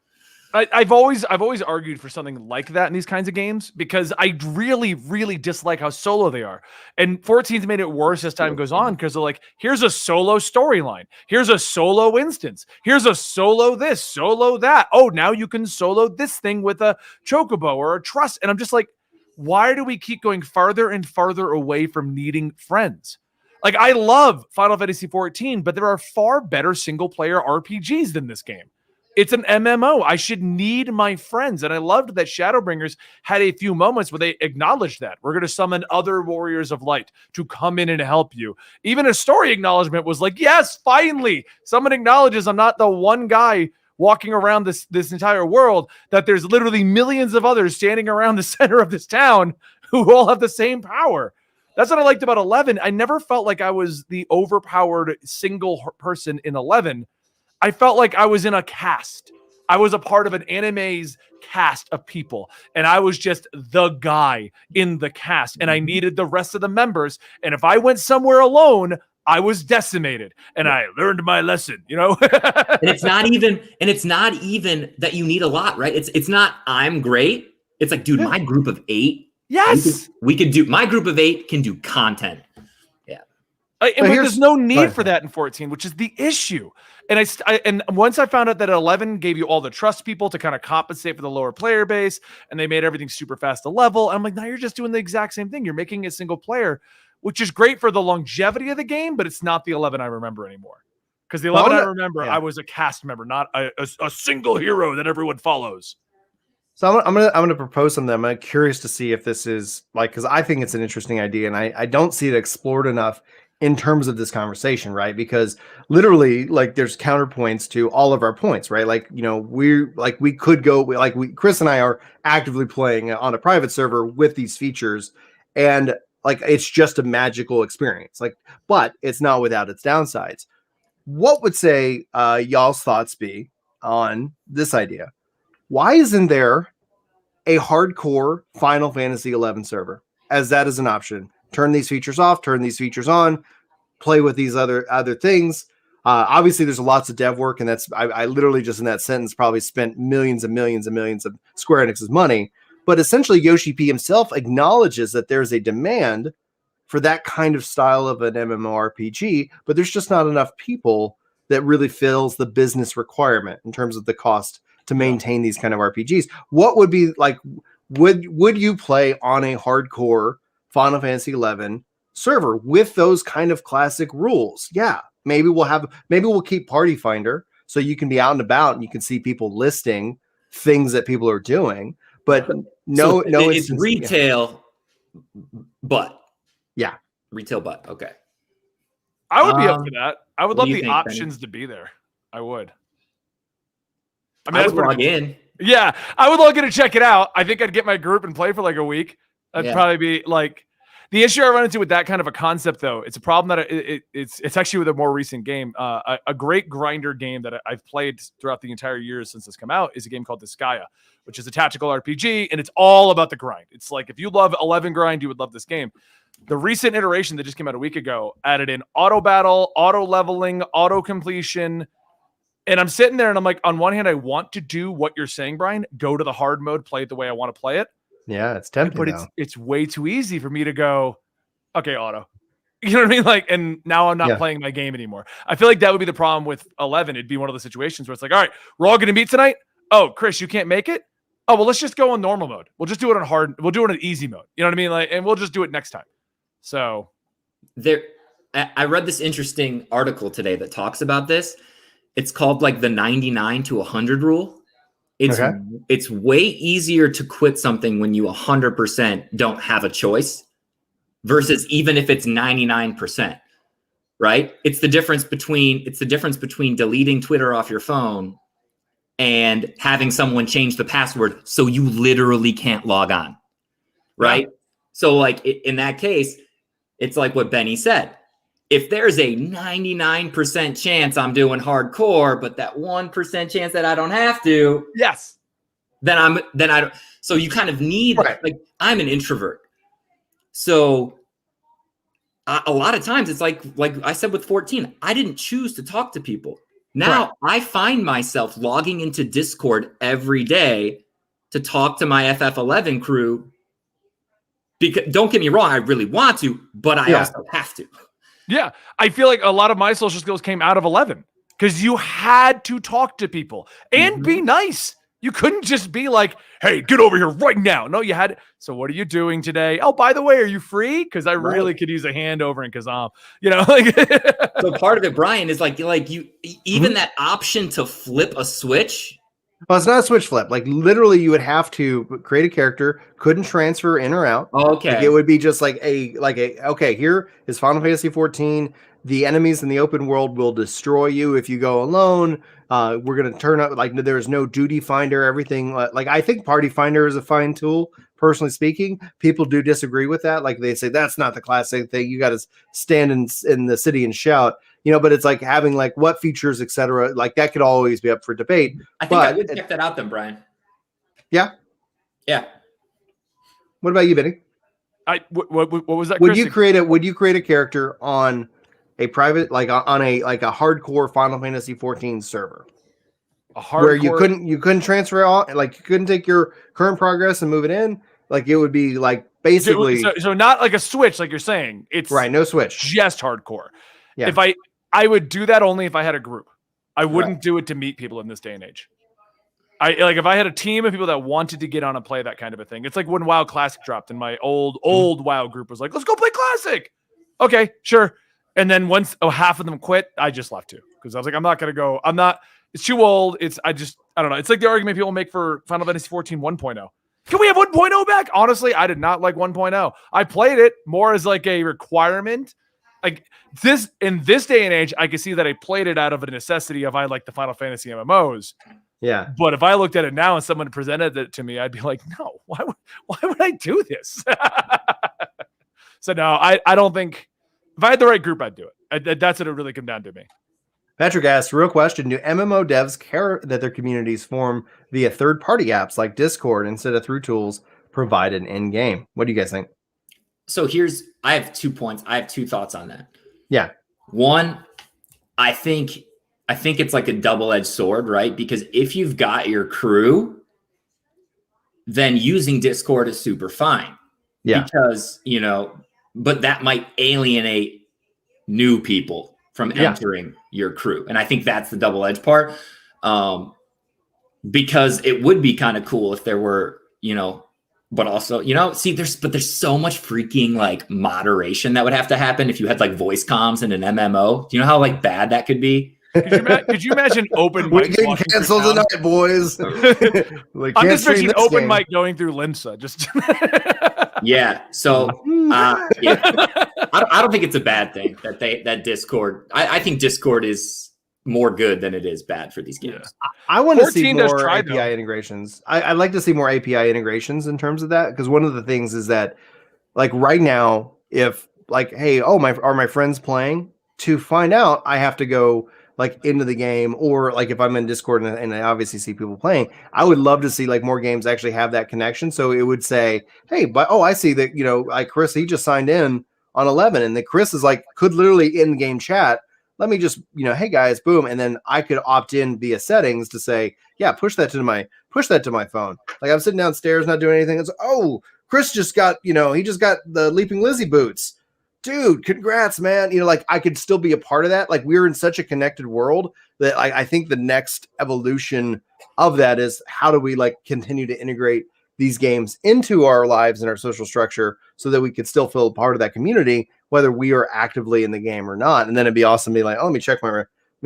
I've always argued for something like that in these kinds of games because I really, really dislike how solo they are. And 14's made it worse as time goes on because they're like, here's a solo storyline. Here's a solo instance. Here's a solo this, solo that. Oh, now you can solo this thing with a chocobo or a truss. And I'm just like, why do we keep going farther and farther away from needing friends? Like, I love Final Fantasy 14, but there are far better single-player RPGs than this game. It's an MMO. I should need my friends. And I loved that Shadowbringers had a few moments where they acknowledged that. We're going to summon other warriors of light to come in and help you. Even a story acknowledgement was like, yes, finally, someone acknowledges I'm not the one guy walking around this entire world, that there's literally millions of others standing around the center of this town who all have the same power. That's what I liked about 11. I never felt like I was the overpowered single person in 11. I felt like I was in a cast. I was a part of an anime's cast of people, and I was just the guy in the cast, and I needed the rest of the members. And if I went somewhere alone, I was decimated, and I learned my lesson. And it's not even that you need a lot, right? It's not I'm great. It's like, dude, my group of 8. Yes, we can do. My group of 8 can do content. But there's no need for that in 14, which is the issue. And once I found out that 11 gave you all the trust people to kind of compensate for the lower player base, and they made everything super fast to level, I'm like, now you're just doing the exact same thing. You're making it single player, which is great for the longevity of the game, but it's not the 11 I remember anymore. Because the 11 I remember, I was a cast member, not a single hero that everyone follows. So I'm gonna propose something. I'm curious to see if this is like, because I think it's an interesting idea, and I don't see it explored enough in terms of this conversation, right? Because literally, like, there's counterpoints to all of our points, right? Like, we could go, Chris and I are actively playing on a private server with these features, and like, it's just a magical experience. Like, but it's not without its downsides. What would say y'all's thoughts be on this idea? Why isn't there a hardcore Final Fantasy 11 server, as that is an option? Turn these features off, turn these features on, play with these other things. Obviously, there's lots of dev work, and that's I literally just in that sentence probably spent millions and millions and millions of Square Enix's money. But essentially, Yoshi P himself acknowledges that there's a demand for that kind of style of an MMORPG, but there's just not enough people that really fills the business requirement in terms of the cost to maintain these kind of RPGs. What would be like? Would you play on a hardcore Final Fantasy 11 server with those kind of classic rules? Yeah, maybe we'll keep Party Finder so you can be out and about and you can see people listing things that people are doing. But it's retail, but retail, but okay. I would be up for that. I would love the think, options Benny? to be there. I would. I would log in. Yeah, I would log in to check it out. I think I'd get my group and play for like a week. That'd probably be like the issue I run into with that kind of a concept, though. It's a problem that it's actually with a more recent game. A great grinder game that I've played throughout the entire years since it's come out is a game called Disgaea, which is a tactical RPG, and it's all about the grind. It's like if you love 11 grind, you would love this game. The recent iteration that just came out a week ago added in auto battle, auto leveling, auto completion. And I'm sitting there and I'm like, on one hand, I want to do what you're saying, Brian, go to the hard mode, play it the way I want to play it. Yeah, it's tempting. But it's way too easy for me to go, okay, auto. You know what I mean? Like, and now I'm not playing my game anymore. I feel like that would be the problem with 11. It'd be one of the situations where it's like, all right, we're all going to meet tonight. Oh, Chris, you can't make it? oh, well, let's just go on normal mode. We'll just do it on hard. We'll do it on easy mode. You know what I mean? Like, and we'll just do it next time. So I read this interesting article today that talks about this. It's called like the 99 to 100 rule. It's way easier to quit something when you 100% don't have a choice versus even if it's 99%, right? It's the difference between deleting Twitter off your phone and having someone change the password so you literally can't log on, right? Yeah. So like in that case, it's like what Benny said. If there's a 99% chance I'm doing hardcore, but that 1% chance that I don't have to, yes, then I don't. So you kind of need, like, I'm an introvert. So a lot of times it's like I said with 14, I didn't choose to talk to people. Now I find myself logging into Discord every day to talk to my FF11 crew. Because don't get me wrong, I really want to, but I also have to. Yeah, I feel like a lot of my social skills came out of 11 because you had to talk to people and be nice. You couldn't just be like, hey, get over here right now. No, you had. So what are you doing today? Oh, by the way, are you free? Because I really could use a hand over in Kazam. You know, like. So part of it, Brian, is like you even that option to flip a switch. Well, it's not a switch flip. Like literally, you would have to create a character, couldn't transfer in or out. Okay, like, it would be just like okay. Here is Final Fantasy 14. The enemies in the open world will destroy you if you go alone. We're gonna turn up like there's no duty finder. Everything like I think party finder is a fine tool. Personally speaking, people do disagree with that. Like they say that's not the classic thing. You got to stand in the city and shout. You know, but it's like having like what features, etc. Like that could always be up for debate. I think I would check that out then, Brian. Yeah. Yeah. What about you, Benny? What was that? Would you create a character on a private, like on a hardcore Final Fantasy 14 server? Where you couldn't transfer out, like you couldn't take your current progress and move it in. Like it would be like basically so not like a switch, like you're saying. It's no switch, just hardcore. Yeah. If I would do that only if I had a group. I wouldn't do it to meet people in this day and age. If I had a team of people that wanted to get on and play that kind of a thing. It's like when WoW Classic dropped and my old WoW group was like, let's go play Classic. Okay, sure. And then once half of them quit, I just left too. Because I was like, I'm not going to go. It's too old. I don't know. It's like the argument people make for Final Fantasy 14 1.0. Can we have 1.0 back? Honestly, I did not like 1.0. I played it more as like a requirement. Like this in this day and age, I can see that I played it out of a necessity of I like the Final Fantasy MMOs. Yeah. But if I looked at it now and someone presented it to me, I'd be like, no, why would I do this? So no, I don't think if I had the right group, I'd do it. That's what it really come down to me. Patrick asks, real question, do MMO devs care that their communities form via third-party apps like Discord instead of through tools provided in-game? What do you guys think? So I have 2 points. I have 2 thoughts on that. Yeah. One, I think it's like a double-edged sword, right? Because if you've got your crew, then using Discord is super fine. Yeah. Because, but that might alienate new people from entering your crew. And I think that's the double-edged part. Because it would be kind of cool if there were, but also, there's so much freaking like moderation that would have to happen if you had like voice comms in an MMO. Do you know how like bad that could be? Could you imagine open mic? We're getting canceled tonight, boys. I'm just picturing open mic going through Limsa. Just yeah. So I don't think it's a bad thing that Discord. I think Discord is more good than it is bad for these games. I want to see more API integrations. I'd like to see more API integrations in terms of that, because one of the things is that like right now, if like, hey, are my friends playing? To find out, I have to go like into the game, or like if I'm in Discord and I obviously see people playing, I would love to see like more games actually have that connection. So it would say, hey, but I see that, like Chris, he just signed in on 11, and that Chris is like, could literally in game chat, let me just, hey guys, boom. And then I could opt in via settings to say, yeah, push that to my phone. Like I'm sitting downstairs, not doing anything. It's, oh, Chris just got, he just got the Leaping Lizzie boots. Dude, congrats, man. Like I could still be a part of that. Like we're in such a connected world that I think the next evolution of that is how do we like continue to integrate these games into our lives and our social structure so that we could still feel a part of that community, whether we are actively in the game or not. And then it'd be awesome to be like, oh, let me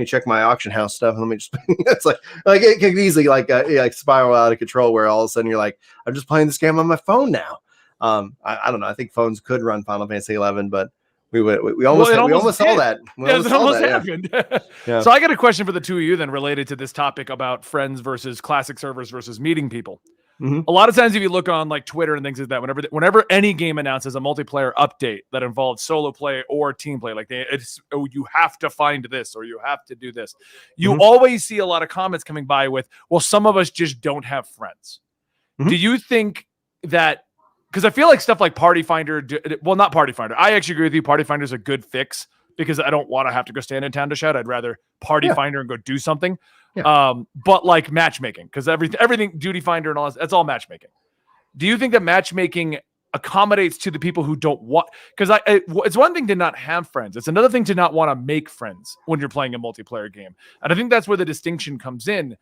check my auction house stuff. Let me just, it's like it can easily like spiral out of control where all of a sudden you're like, I'm just playing this game on my phone now. I don't know. I think phones could run Final Fantasy 11, but we almost saw that. It almost happened. Yeah. So I got a question for the two of you then related to this topic about friends versus classic servers versus meeting people. Mm-hmm. A lot of times if you look on like Twitter and things like that, whenever any game announces a multiplayer update that involves solo play or team play, like you have to find this or you have to do this, you always see a lot of comments coming by with, well, some of us just don't have friends. Do you think that, because I feel like stuff like Party Finder, well, not Party Finder. I actually agree with you. Party Finder is a good fix because I don't want to have to go stand in town to shout. I'd rather Party Finder and go do something. Yeah. But like matchmaking, because everything Duty Finder and all that's all matchmaking. Do you think that matchmaking accommodates to the people who don't want? Because it's one thing to not have friends. It's another thing to not want to make friends when you're playing a multiplayer game. And I think that's where the distinction comes in.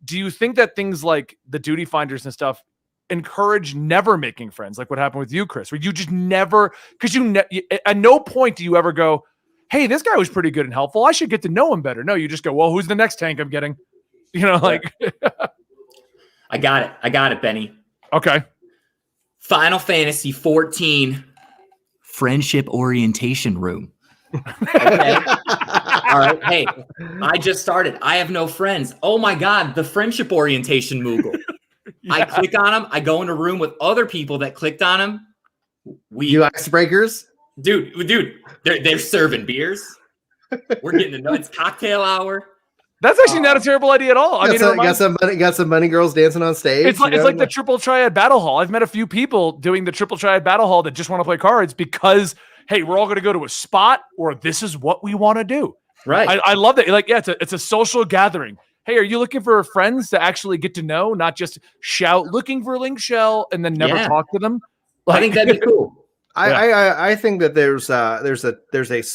Do you think that things like the Duty Finders and stuff encourage never making friends, like what happened with you, Chris, where you just never, because at no point do you ever go, hey, this guy was pretty good and helpful, I should get to know him better. No, you just go, well, who's the next tank I'm getting? Like I got it, Benny. Okay. Final Fantasy 14 friendship orientation room. Okay. All right. Hey, I just started. I have no friends. Oh my God, the friendship orientation Moogle. Yeah. I click on them. I go in a room with other people that clicked on them. You icebreakers? Dude, they're serving beers. We're getting to know. It's cocktail hour. That's actually not a terrible idea at all. I mean, got some bunny girls dancing on stage. It's like the Triple Triad Battle Hall. I've met a few people doing the Triple Triad Battle Hall that just want to play cards because, hey, we're all going to go to a spot or this is what we want to do. Right. I love that. Like, yeah, it's a social gathering. Hey, are you looking for friends to actually get to know, not just shout, looking for Linkshell and then never talk to them? I think that'd be cool. I think that there's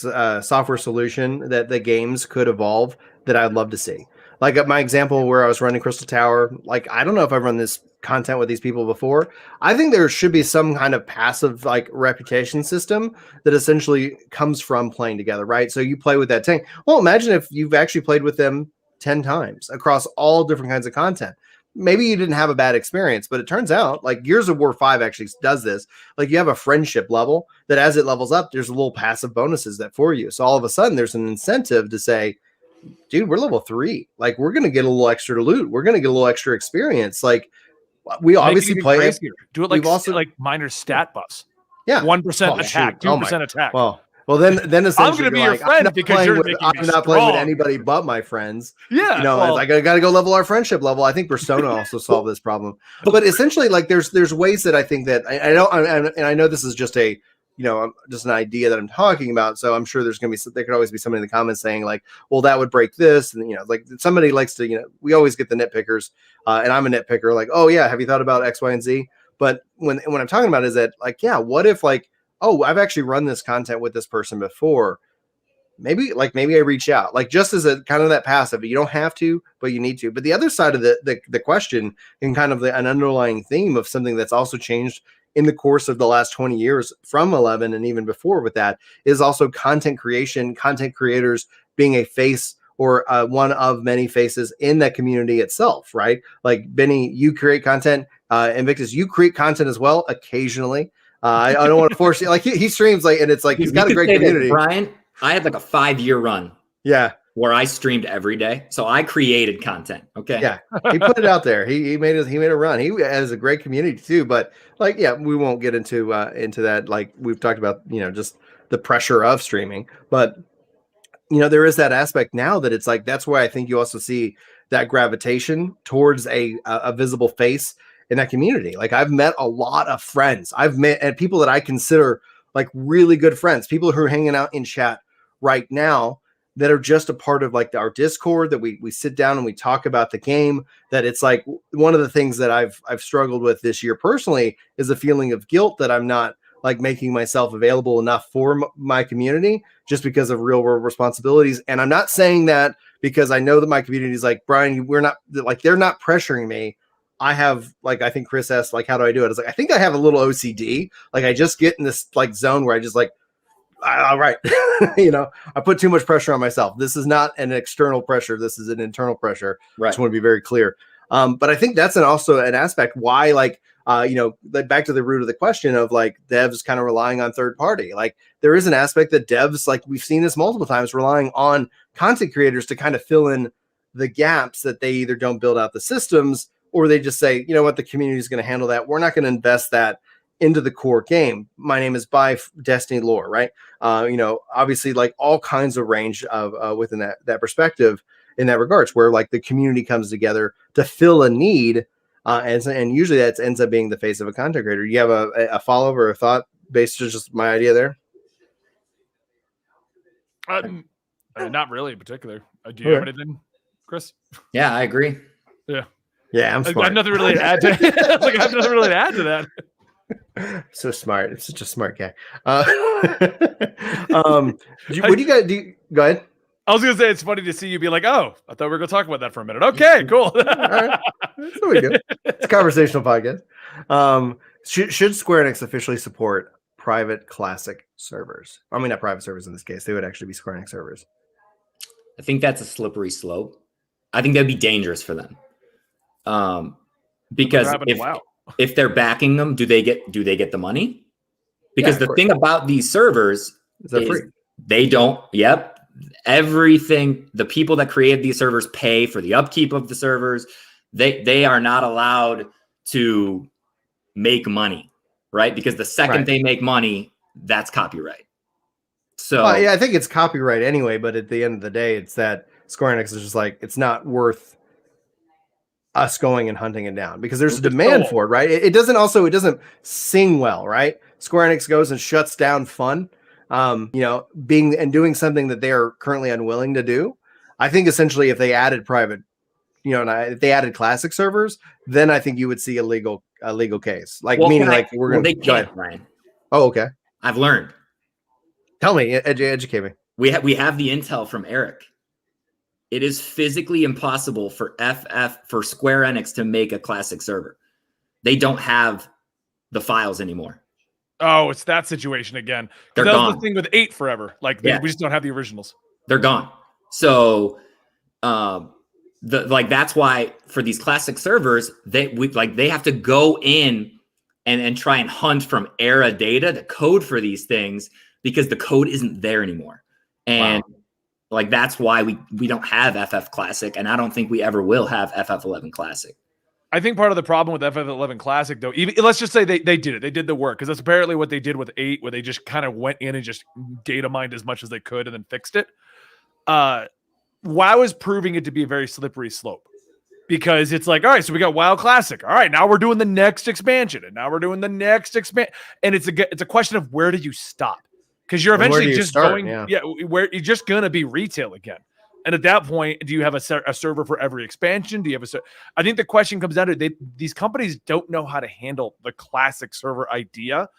a software solution that the games could evolve that I'd love to see. Like at my example where I was running Crystal Tower, like I don't know if I've run this content with these people before. I think there should be some kind of passive like reputation system that essentially comes from playing together, right? So you play with that tank. Well, imagine if you've actually played with them 10 times across all different kinds of content. Maybe you didn't have a bad experience, but it turns out like Gears of War 5 actually does this. Like you have a friendship level that as it levels up, there's a little passive bonuses that for you. So all of a sudden there's an incentive to say, dude, we're level 3. Like we're going to get a little extra loot. We're going to get a little extra experience. Like we obviously play it. Do it like like minor stat buffs. Yeah. 1% attack, 2% attack. Well, then essentially I'm going to be your friend because I'm not playing with anybody but my friends. Yeah, I got to go level our friendship level. I think Persona also solved this problem. But essentially, like there's ways that I think that I know this is just a just an idea that I'm talking about. So I'm sure there could always be somebody in the comments saying like, well, that would break this, and like somebody likes to we always get the nitpickers, and I'm a nitpicker. Like, oh yeah, have you thought about X, Y, and Z? But when I'm talking about is that like, yeah, what if like, oh, I've actually run this content with this person before. Maybe I reach out, like just as a kind of that passive. You don't have to, but you need to. But the other side of the question and kind of an underlying theme of something that's also changed in the course of the last 20 years from 11 and even before with that is also content creation, content creators being a face or one of many faces in that community itself, right? Like Benny, you create content. Invictus, you create content as well occasionally. I don't want to force you. Like he streams and it's like he's got a great community. Brian, I had like a 5-year run. Yeah. Where I streamed every day. So I created content. Okay. Yeah. He put it out there. He made a run. He has a great community too. But like, yeah, we won't get into that. Like we've talked about, just the pressure of streaming. But there is that aspect now that it's like that's why I think you also see that gravitation towards a visible face in that community. Like I've met a lot of friends. I've met people that I consider like really good friends, people who are hanging out in chat right now that are just a part of like our Discord, that we sit down and we talk about the game. That it's like one of the things that I've struggled with this year personally is a feeling of guilt that I'm not like making myself available enough for my community just because of real world responsibilities. And I'm not saying that because I know that my community is like, Brian, we're not like, they're not pressuring me. I have like, I think Chris asked like, how do I do it? It's like, I think I have a little OCD. Like I just get in this like zone where I just like, all right, you know, I put too much pressure on myself. This is not an external pressure. This is an internal pressure. Right. I just want to be very clear. But I think that's also an aspect why, like, you know, like back to the root of the question of like devs kind of relying on third party. Like there is an aspect that devs, like we've seen this multiple times, relying on content creators to kind of fill in the gaps that they either don't build out the systems or they just say, you know what, the community is going to handle that. We're not going to invest that into the core game. My name is by Destiny lore, right? You know, obviously like all kinds of range of within that perspective in that regards, where like the community comes together to fill a need. And usually that ends up being the face of a content creator. You have a follow-up or a thought based on just my idea there? Not really in particular. Do you have anything, Chris? Yeah, I agree. Yeah, I'm smart. I have nothing really to add to like, I have nothing really to add to that. So smart. It's such a smart guy. What do you guys do? Go ahead. I was going to say, it's funny to see you be like, oh, I thought we were going to talk about that for a minute. Okay, cool. All right. That's what we do. It's a conversational podcast. Should Square Enix officially support private classic servers? I mean, not private servers in this case. They would actually be Square Enix servers. I think that's a slippery slope. I think that'd be dangerous for them. Because if they're backing them, do they get the money? Because the thing about these servers is they don't. Yep. Everything, the people that created these servers pay for the upkeep of the servers. They are not allowed to make money, right? Because the second they make money, that's copyright. So I think it's copyright anyway, but at the end of the day, it's that Square Enix is just like, it's not worth us going and hunting it down because there's a demand for it, right? It doesn't sing well, right? Square Enix goes and shuts down fun. You know, doing something that they are currently unwilling to do. I think essentially if they added private, you know, if they added classic servers, then I think you would see a legal case. Like meaning like we're going to. They can't, Ryan. Oh, okay. I've learned. Tell me, educate me. We have the intel from Eric. It is physically impossible for Square Enix to make a classic server. They don't have the files anymore. Oh, it's that situation again. They're that gone. was the thing with 8 forever. Like we just don't have the originals. They're gone. So, that's why for these classic servers, they have to go in and try and hunt from era data, the code for these things, because the code isn't there anymore. And that's why we don't have FF Classic, and I don't think we ever will have FF11 Classic. I think part of the problem with FF11 Classic, though, even let's just say they did it. They did the work, because that's apparently what they did with 8, where they just kind of went in and just data mined as much as they could and then fixed it. WoW is proving it to be a very slippery slope, because it's like, all right, so we got WoW Classic. All right, now we're doing the next expansion, and now we're doing the next expansion. And it's a question of where do you stop? Because you're eventually just going, where you're just going to be retail again. And at that point, do you have a server for every expansion? Do you have I think the question comes down to these companies don't know how to handle the classic server idea.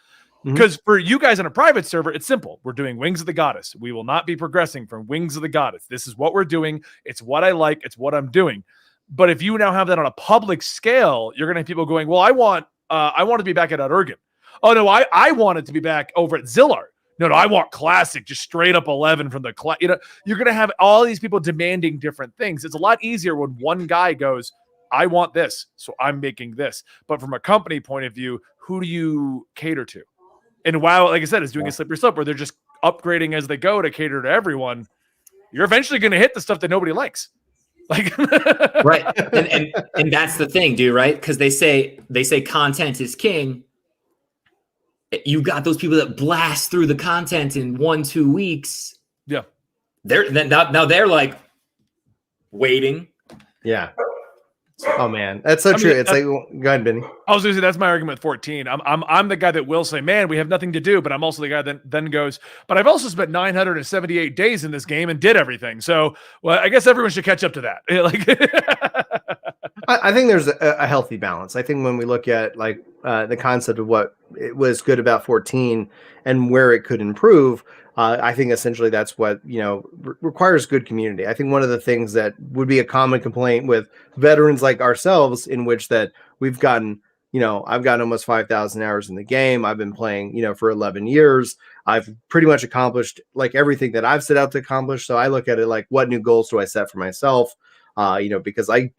Because for you guys on a private server, it's simple. We're doing Wings of the Goddess. We will not be progressing from Wings of the Goddess. This is what we're doing. It's what I like. It's what I'm doing. But if you now have that on a public scale, you're going to have people going, well, I want to be back at Urgan. Oh, no, I want it to be back over at Zillar. No, I want classic, just straight up 11 from the class. You know, you're going to have all these people demanding different things. It's a lot easier when one guy goes, I want this, so I'm making this. But from a company point of view, who do you cater to? And WoW, like I said, is doing a slippery slope where they're just upgrading as they go to cater to everyone. You're eventually going to hit the stuff that nobody likes. Like right. And that's the thing, dude, right? Because they say content is king. You got those people that blast through the content in 1-2 weeks. Yeah. Now they're like waiting. Yeah. Oh man, that's so true. It's like, go ahead, Benny. I was going to say that's my argument with 14. I'm the guy that will say, man, we have nothing to do, but I'm also the guy that then goes, but I've also spent 978 days in this game and did everything. So, well, I guess everyone should catch up to that. I think there's a healthy balance. I think when we look at the concept of what it was good about 14 and where it could improve, I think essentially that's what, requires good community. I think one of the things that would be a common complaint with veterans like ourselves, in which that we've gotten, I've gotten almost 5,000 hours in the game. I've been playing, for 11 years. I've pretty much accomplished like everything that I've set out to accomplish. So I look at it like, what new goals do I set for myself? Because I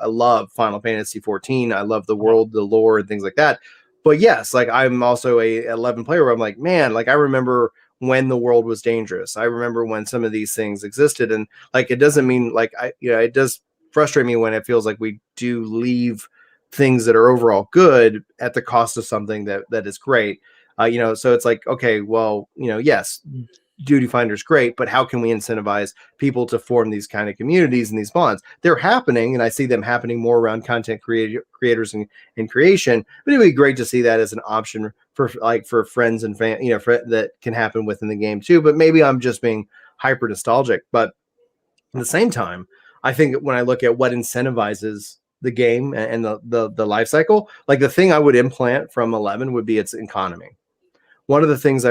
love Final Fantasy 14. I love the world, the lore, and things like that. But yes, like I'm also a 11 player where I'm like, man, like I remember when the world was dangerous. I remember when some of these things existed, and like it doesn't mean like it does frustrate me when it feels like we do leave things that are overall good at the cost of something that is great. So it's like, okay, well, yes, Duty Finder is great, but how can we incentivize people to form these kind of communities and these bonds? They're happening, and I see them happening more around content creators and creation. But it'd be great to see that as an option for friends and fans, that can happen within the game too. But maybe I'm just being hyper nostalgic. But at the same time, I think when I look at what incentivizes the game and the life cycle, like the thing I would implant from 11 would be its economy. One of the things I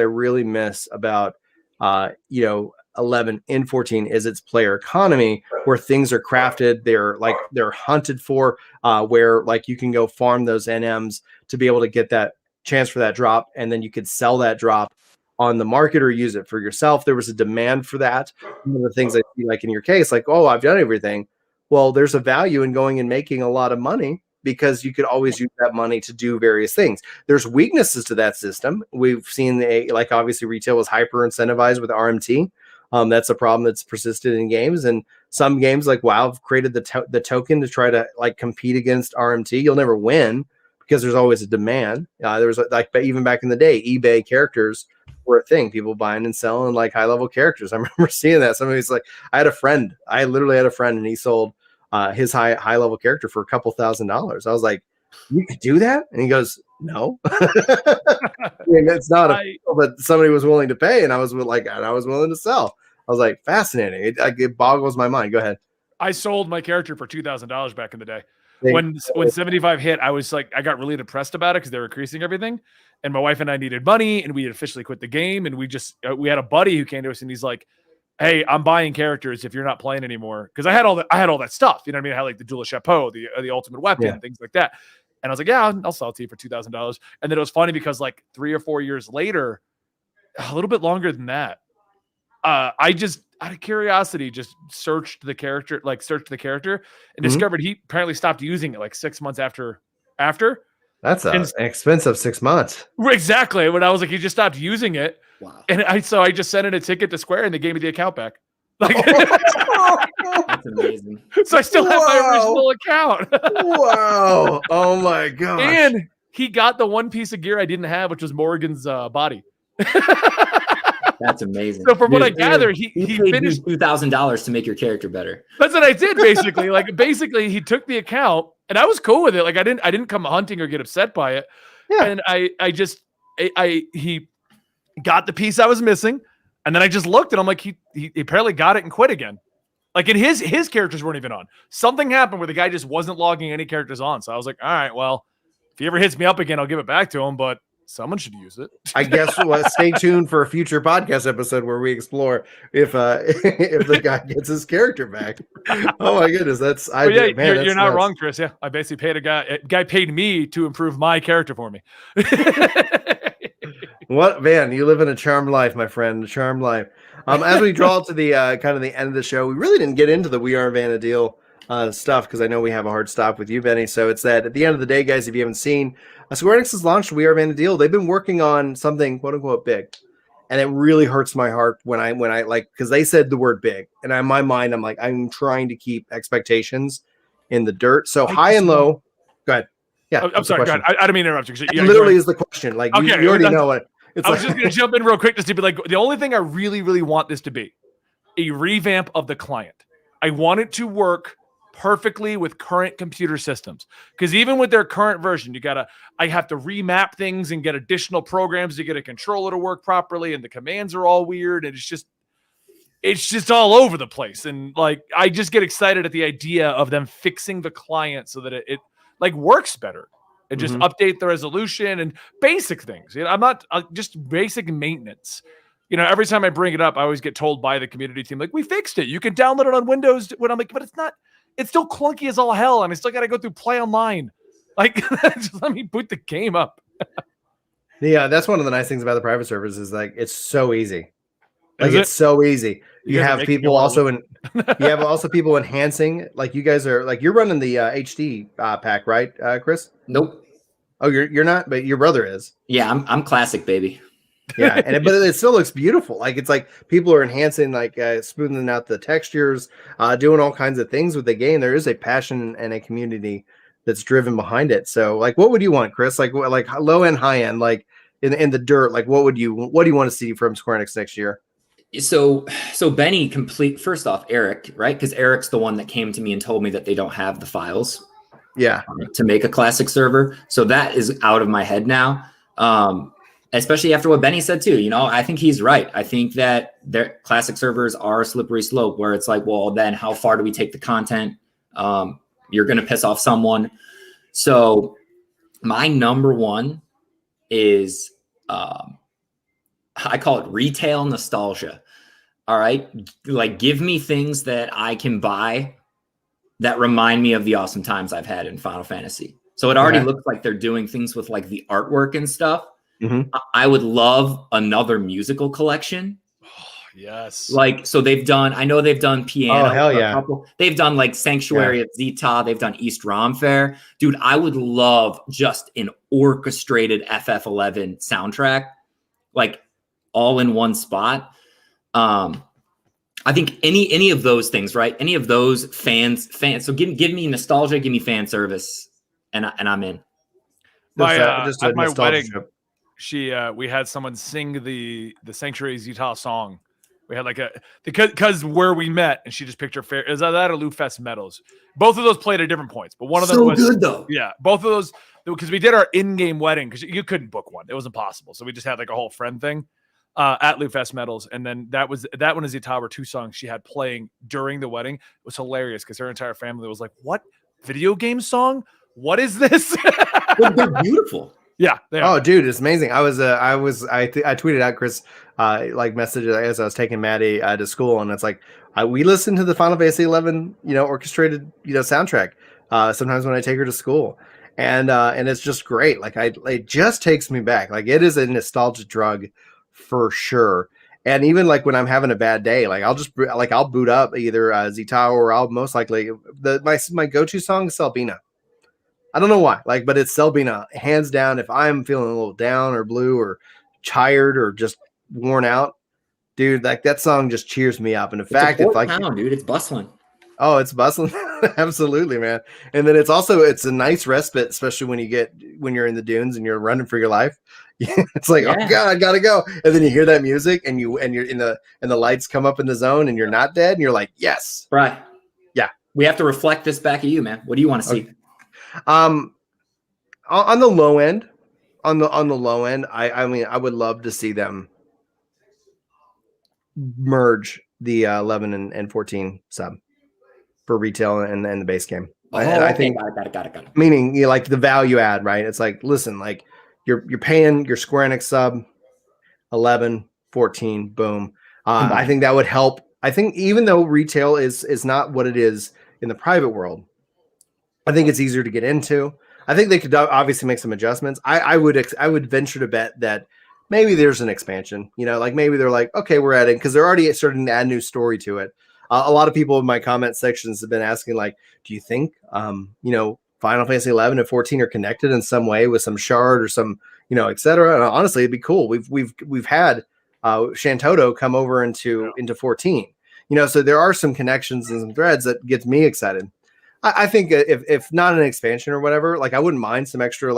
really miss about 11 and 14 is its player economy, where things are crafted, they're hunted for, where like you can go farm those NMs to be able to get that chance for that drop, and then you could sell that drop on the market or use it for yourself. There was a demand for that. One of the things I see, like in your case, like, oh, I've done everything. Well, there's a value in going and making a lot of money, because you could always use that money to do various things. There's weaknesses to that system. We've seen obviously retail was hyper incentivized with RMT. That's a problem that's persisted in games, and some games like WoW have created the token to try to like compete against RMT. You'll never win because there's always a demand. There was like even back in the day, eBay characters were a thing. People buying and selling like high level characters. I remember seeing that. Somebody's like, I literally had a friend, and he sold his high level character for a couple $1,000s. I was like, you could do that? And he goes, no. I mean, it's not but somebody was willing to pay, and I was willing to sell. I was like, fascinating. It boggles my mind. Go ahead. I sold my character for $2,000 back in the day. When 75 hit, I was like, I got really depressed about it because they were increasing everything, and my wife and I needed money, and we had officially quit the game, and we had a buddy who came to us, and he's like, hey, I'm buying characters if you're not playing anymore. Because I had all that stuff. You know what I mean? I had like the Duel of Chapeau, the ultimate weapon, things like that. And I was like, yeah, I'll sell it to you for $2,000. And then it was funny because like 3 or 4 years later, a little bit longer than that, I just out of curiosity just searched the character and discovered he apparently stopped using it like 6 months after. That's an expensive 6 months. Exactly. When I was like, he just stopped using it. Wow. And I just sent in a ticket to Square, and they gave me the account back. Like, that's amazing. So I still have my original account. Wow. Oh my gosh. And he got the one piece of gear I didn't have, which was Morrigan's body. That's amazing. So from what I gather, he finished $2,000 to make your character better. That's what I did basically. Basically he took the account, and I was cool with it. Like I didn't come hunting or get upset by it. Yeah. And he got the piece I was missing, and then I just looked, and I'm like, he apparently got it and quit again. Like, and his characters weren't even on. Something happened where the guy just wasn't logging any characters on. So I was like, all right, well, if he ever hits me up again, I'll give it back to him, but someone should use it. I guess stay tuned for a future podcast episode where we explore if the guy gets his character back. Oh my goodness, you're not wrong, Chris. Yeah, I basically paid a guy paid me to improve my character for me. What, man, you live in a charmed life, my friend, a charmed life. As we draw to the kind of the end of the show, we really didn't get into the We Are Vanadil stuff because I know we have a hard stop with you, Benny. So it's that at the end of the day, guys, if you haven't seen, Square Enix has launched We Are Vanadil. They've been working on something quote unquote big, and it really hurts my heart when I like, because they said the word big, and in my mind, I'm like, I'm trying to keep expectations in the dirt. So high and low. Go ahead. Yeah, I'm sorry. Go ahead. I didn't mean to interrupt you. It literally is the question. Like, okay, you already know it. I was just going to jump in real quick just to be like, the only thing I really, really want this to be a revamp of the client. I want it to work perfectly with current computer systems, because even with their current version, I have to remap things and get additional programs to get a controller to work properly, and the commands are all weird, and it's just all over the place. And like, I just get excited at the idea of them fixing the client so that it like works better. and just update the resolution and basic things. You know, I'm not just basic maintenance. You know, every time I bring it up, I always get told by the community team, like, we fixed it. You can download it on Windows. When I'm like, but it's still clunky as all hell. And I still got to go through Play Online. Like, just let me boot the game up. Yeah, that's one of the nice things about the private servers is like, it's so easy. Like, it's so easy. You have people also you have also people enhancing, like you guys are like, you're running the HD pack, right, Chris? Nope. Oh, you're not, but your brother is. Yeah, I'm classic, baby. Yeah, but it still looks beautiful. Like, it's like people are enhancing, like smoothing out the textures, doing all kinds of things with the game. There is a passion and a community that's driven behind it. So, like, what would you want, Chris? Like low end, high end, like in the dirt. Like, what do you want to see from Square Enix next year? So Benny first off, Eric, right? Because Eric's the one that came to me and told me that they don't have the files. Yeah. To make a classic server. So that is out of my head now. Especially after what Benny said too. You know, I think he's right. I think that their classic servers are a slippery slope where it's like, well, then how far do we take the content? You're going to piss off someone. So my number one is, I call it retail nostalgia. All right. Like, give me things that I can buy that remind me of the awesome times I've had in Final Fantasy. So it already looks like they're doing things with like the artwork and stuff. I would love another musical collection. Oh, yes. Like, so I know they've done piano. Oh, hell yeah. They've done like Sanctuary of Zeta. They've done East Rom Fair. Dude, I would love just an orchestrated FF11 soundtrack, like all in one spot. I think any of those things, right? Any of those fans. So give me nostalgia, give me fan service, and I'm in. At my wedding, we had someone sing the Sanctuary Zeta song. We had like because where we met, and she just picked her fair. Is that or Lou Fest Medals? Both of those played at different points, but one of them was good though. Yeah, both of those, because we did our in-game wedding because you couldn't book one; it was impossible. So we just had like a whole friend thing at Lou Fest Medals, and then that one is Zeta were two songs she had playing during the wedding. It was hilarious because her entire family was like, "What video game song? What is this?" They're beautiful. Yeah. Oh, dude, it's amazing. I tweeted out Chris, like message as I was taking Maddie to school, and it's like we listened to the Final Fantasy 11, orchestrated, soundtrack sometimes when I take her to school, and it's just great. Like it just takes me back. Like, it is a nostalgia drug for sure. And even like when I'm having a bad day, like I'll boot up either Zeta, or I'll most likely my go-to song is Selbina. I don't know why, but it's Selbina, hands down. If I'm feeling a little down or blue or tired or just worn out, dude, like that song just cheers me up. And in fact, it's dude, it's bustling. Oh, it's bustling. Absolutely, man. And then it's a nice respite, especially when you're in the dunes and you're running for your life. It's like, oh God, I gotta go. And then you hear that music and you're in the lights come up in the zone and you're not dead. And you're like, yes. Right. Yeah. We have to reflect this back at you, man. What do you want to see? Okay. On the low end, I mean, I would love to see them merge the 11 and 14 sub for retail and the base game. I think got it. Meaning, like the value add, right? It's like, listen, like you're paying your Square Enix sub 11, 14, boom. I think that would help. I think even though retail is not what it is in the private world, I think it's easier to get into. I think they could obviously make some adjustments. I would venture to bet that maybe there's an expansion. Like maybe they're like, okay, we're adding, because they're already starting to add new story to it. A lot of people in my comment sections have been asking, like, do you think, Final Fantasy 11 and 14 are connected in some way with some shard or some, et cetera? And honestly, it'd be cool. We've had Shantoto come over into 14. So there are some connections and some threads that gets me excited. I think if not an expansion or whatever, like I wouldn't mind some extra,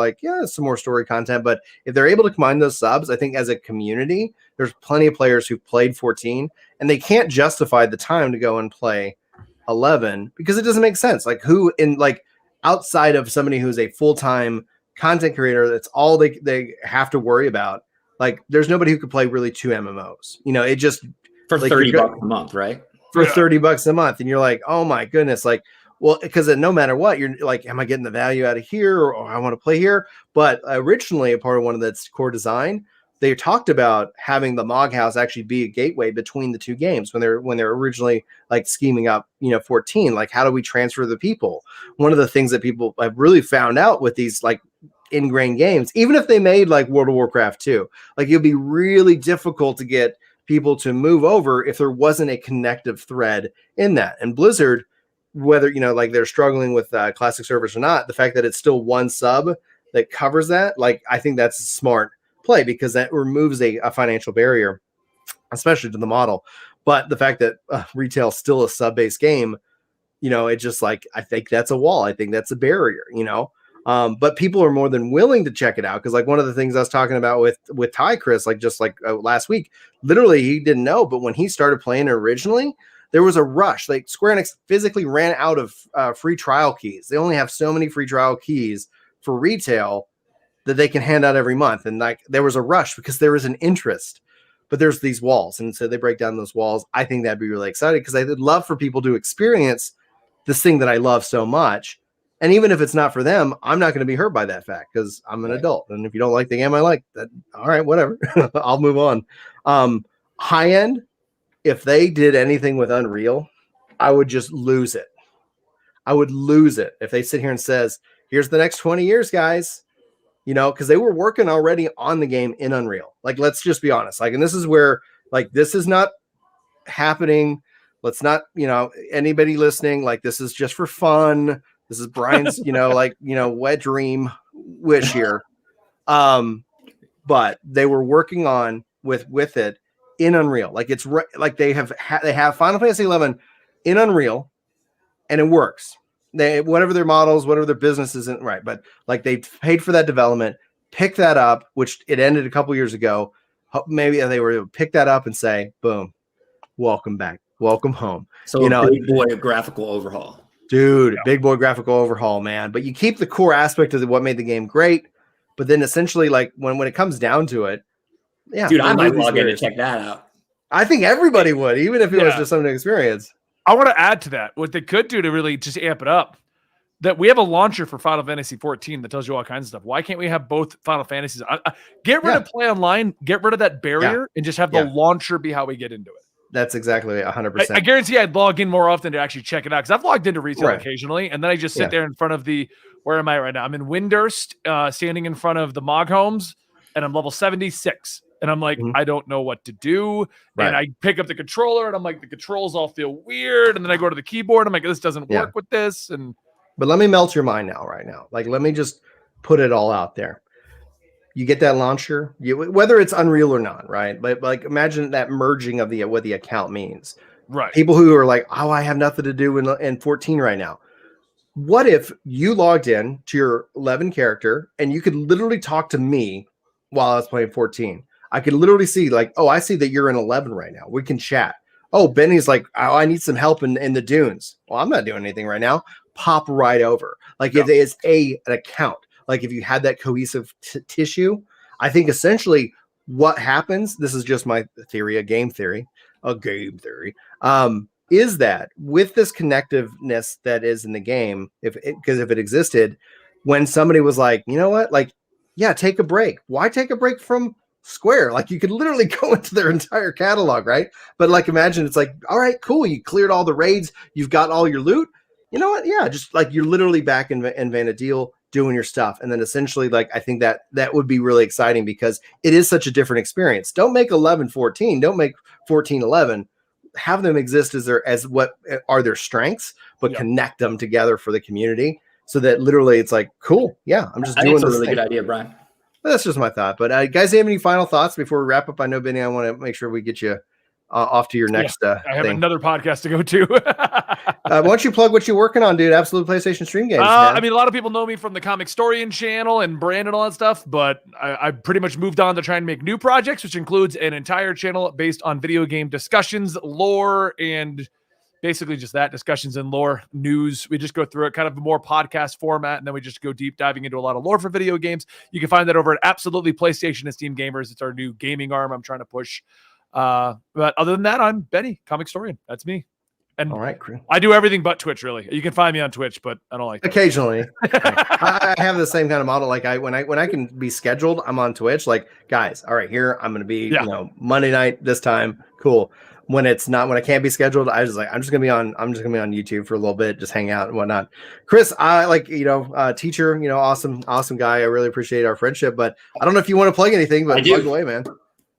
some more story content. But if they're able to combine those subs, I think as a community, there's plenty of players who've played 14 and they can't justify the time to go and play 11 because it doesn't make sense. Like outside of somebody who's a full-time content creator, that's all they have to worry about. Like there's nobody who could play really 2 MMOs. It just for $30 a month, right? For $30 a month. And you're like, oh my goodness, like, Well, because no matter what, you're like, am I getting the value out of here, or I want to play here? But originally, a part of one of that's core design, they talked about having the Mog House actually be a gateway between the two games when they're originally like scheming up, 14. Like, how do we transfer the people? One of the things that people have really found out with these like ingrained games, even if they made like World of Warcraft 2, like it'd be really difficult to get people to move over if there wasn't a connective thread in that. And Blizzard, whether like they're struggling with classic servers or not, the fact that it's still one sub that covers that, like I think that's a smart play because that removes a financial barrier, especially to the model. But the fact that retail is still a sub-based game, it just like I think that's a wall. I think that's a barrier. But people are more than willing to check it out because like one of the things I was talking about with Ty Chris, like just like last week, literally he didn't know, but when he started playing originally, there was a rush. Like Square Enix physically ran out of free trial keys. They only have so many free trial keys for retail that they can hand out every month. And like there was a rush because there was an interest, but there's these walls. And so they break down those walls. I think that'd be really exciting because I would love for people to experience this thing that I love so much. And even if it's not for them, I'm not going to be hurt by that fact because I'm an adult. And if you don't like the game I like, that all right, whatever. I'll move on. High end, if they did anything with Unreal, I would just lose it. I would lose it if they sit here and says, here's the next 20 years, guys. Because they were working already on the game in Unreal. Like, let's just be honest. Like, and this is where, like, this is not happening. Let's not, anybody listening, like, this is just for fun. This is Brian's, wet dream wish here. But they were working on with it in Unreal. Like, it's like they have Final Fantasy 11 in Unreal, and it works. They whatever their models, whatever their business isn't right, but like they paid for that development, pick that up, which it ended a couple years ago. Maybe they were to pick that up and say, boom, welcome back, welcome home. So big boy graphical overhaul, dude. Yeah. Big boy graphical overhaul, man. But you keep the core aspect of what made the game great. But then essentially, like when it comes down to it, yeah, dude, I might log in to check that out. I think everybody would, even if it was just something to experience. I want to add to that what they could do to really just amp it up. That we have a launcher for Final Fantasy 14 that tells you all kinds of stuff. Why can't we have both Final Fantasies? Get rid of play online, get rid of that barrier, and just have the launcher be how we get into it. That's exactly 100%. I guarantee I'd log in more often to actually check it out because I've logged into retail occasionally, and then I just sit there in front of where am I right now? I'm in Windurst, standing in front of the Mog Homes, and I'm level 76. And I'm like, I don't know what to do. And I pick up the controller and I'm like, the controls all feel weird. And then I go to the keyboard. I'm like, this doesn't work with this. But let me melt your mind right now. Like, let me just put it all out there. You get that launcher, whether it's Unreal or not, right? But like, imagine that merging of what the account means. Right. People who are like, oh, I have nothing to do in 14 right now. What if you logged in to your 11 character and you could literally talk to me while I was playing 14? I could literally see like, oh, I see that you're in 11 right now. We can chat. Oh, Benny's like, oh, I need some help in the dunes. Well, I'm not doing anything right now. Pop right over. Like if it's an account, like if you had that cohesive tissue, I think essentially what happens, this is just my theory, a game theory, is that with this connectiveness that is in the game, because if it existed, when somebody was like, you know what, like, yeah, take a break. Why take a break from Square? Like you could literally go into their entire catalog, right? But like imagine it's like, all right, cool, you cleared all the raids, you've got all your loot. You know what? Yeah, just like you're literally back in Vanadil doing your stuff. And then essentially, like I think that would be really exciting because it is such a different experience. Don't make 11 14, don't make 14 11. Have them exist as what are their strengths, but connect them together for the community so that literally it's like, cool, yeah, I'm just doing this. That's a really good idea, Brian. But that's just my thought. But guys, have any final thoughts before we wrap up? I know, Benny, I want to make sure we get you off to your next I have another podcast to go to. Why don't you plug what you're working on, dude? Absolute PlayStation Stream Games. I mean, a lot of people know me from the Comicstorian channel and brand and all that stuff, but I pretty much moved on to try and make new projects, which includes an entire channel based on video game discussions, lore, and basically just that, discussions and lore, news. We just go through it, kind of a more podcast format, and then we just go deep diving into a lot of lore for video games. You can find that over at Absolutely PlayStation and Steam Gamers. It's our new gaming arm I'm trying to push. But other than that, I'm Benny, Comicstorian. That's me. And All right, Chris. I do everything but Twitch, really. You can find me on Twitch, but I don't like it. Occasionally. I have the same kind of model. Like when I can be scheduled, I'm on Twitch. Like, guys, all right, here I'm gonna be, Monday night this time. Cool. When it's not, when I can't be scheduled, I'm just gonna be on YouTube for a little bit, just hang out and whatnot. Chris, I teacher, awesome guy. I really appreciate our friendship, but I don't know if you want to plug anything, but plug away, man.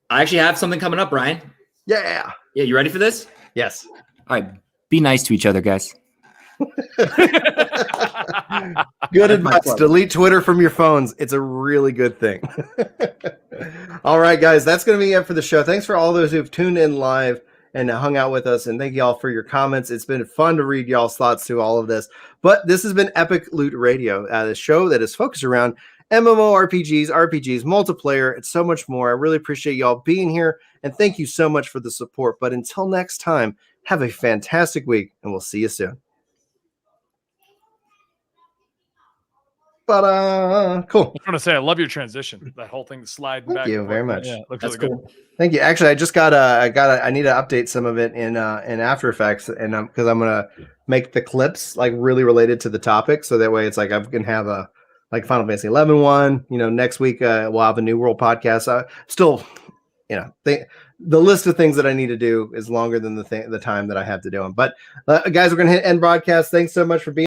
I actually have something coming up, Brian. Yeah. Yeah, you ready for this? Yes. All right. Be nice to each other, guys. Good advice. Delete Twitter from your phones. It's a really good thing. All right, guys, that's going to be it for the show. Thanks for all those who've tuned in live and hung out with us. And thank y'all for your comments. It's been fun to read y'all's thoughts to all of this. But this has been Epic Loot Radio, the show that is focused around MMORPGs, RPGs, multiplayer, and so much more. I really appreciate y'all being here. And thank you so much for the support. But until next time, have a fantastic week, and we'll see you soon. But cool. I was going to say, I love your transition. That whole thing sliding back. Thank you very much. Yeah, it looks That's really cool. good. Thank you. Actually, I just I need to update some of it in After Effects, and because I'm gonna make the clips like really related to the topic, so that way it's like I can have a like Final Fantasy 11 one. Next week we'll have a New World podcast. Still, the list of things that I need to do is longer than the time that I have to do them. But guys, we're gonna hit end broadcast. Thanks so much for being.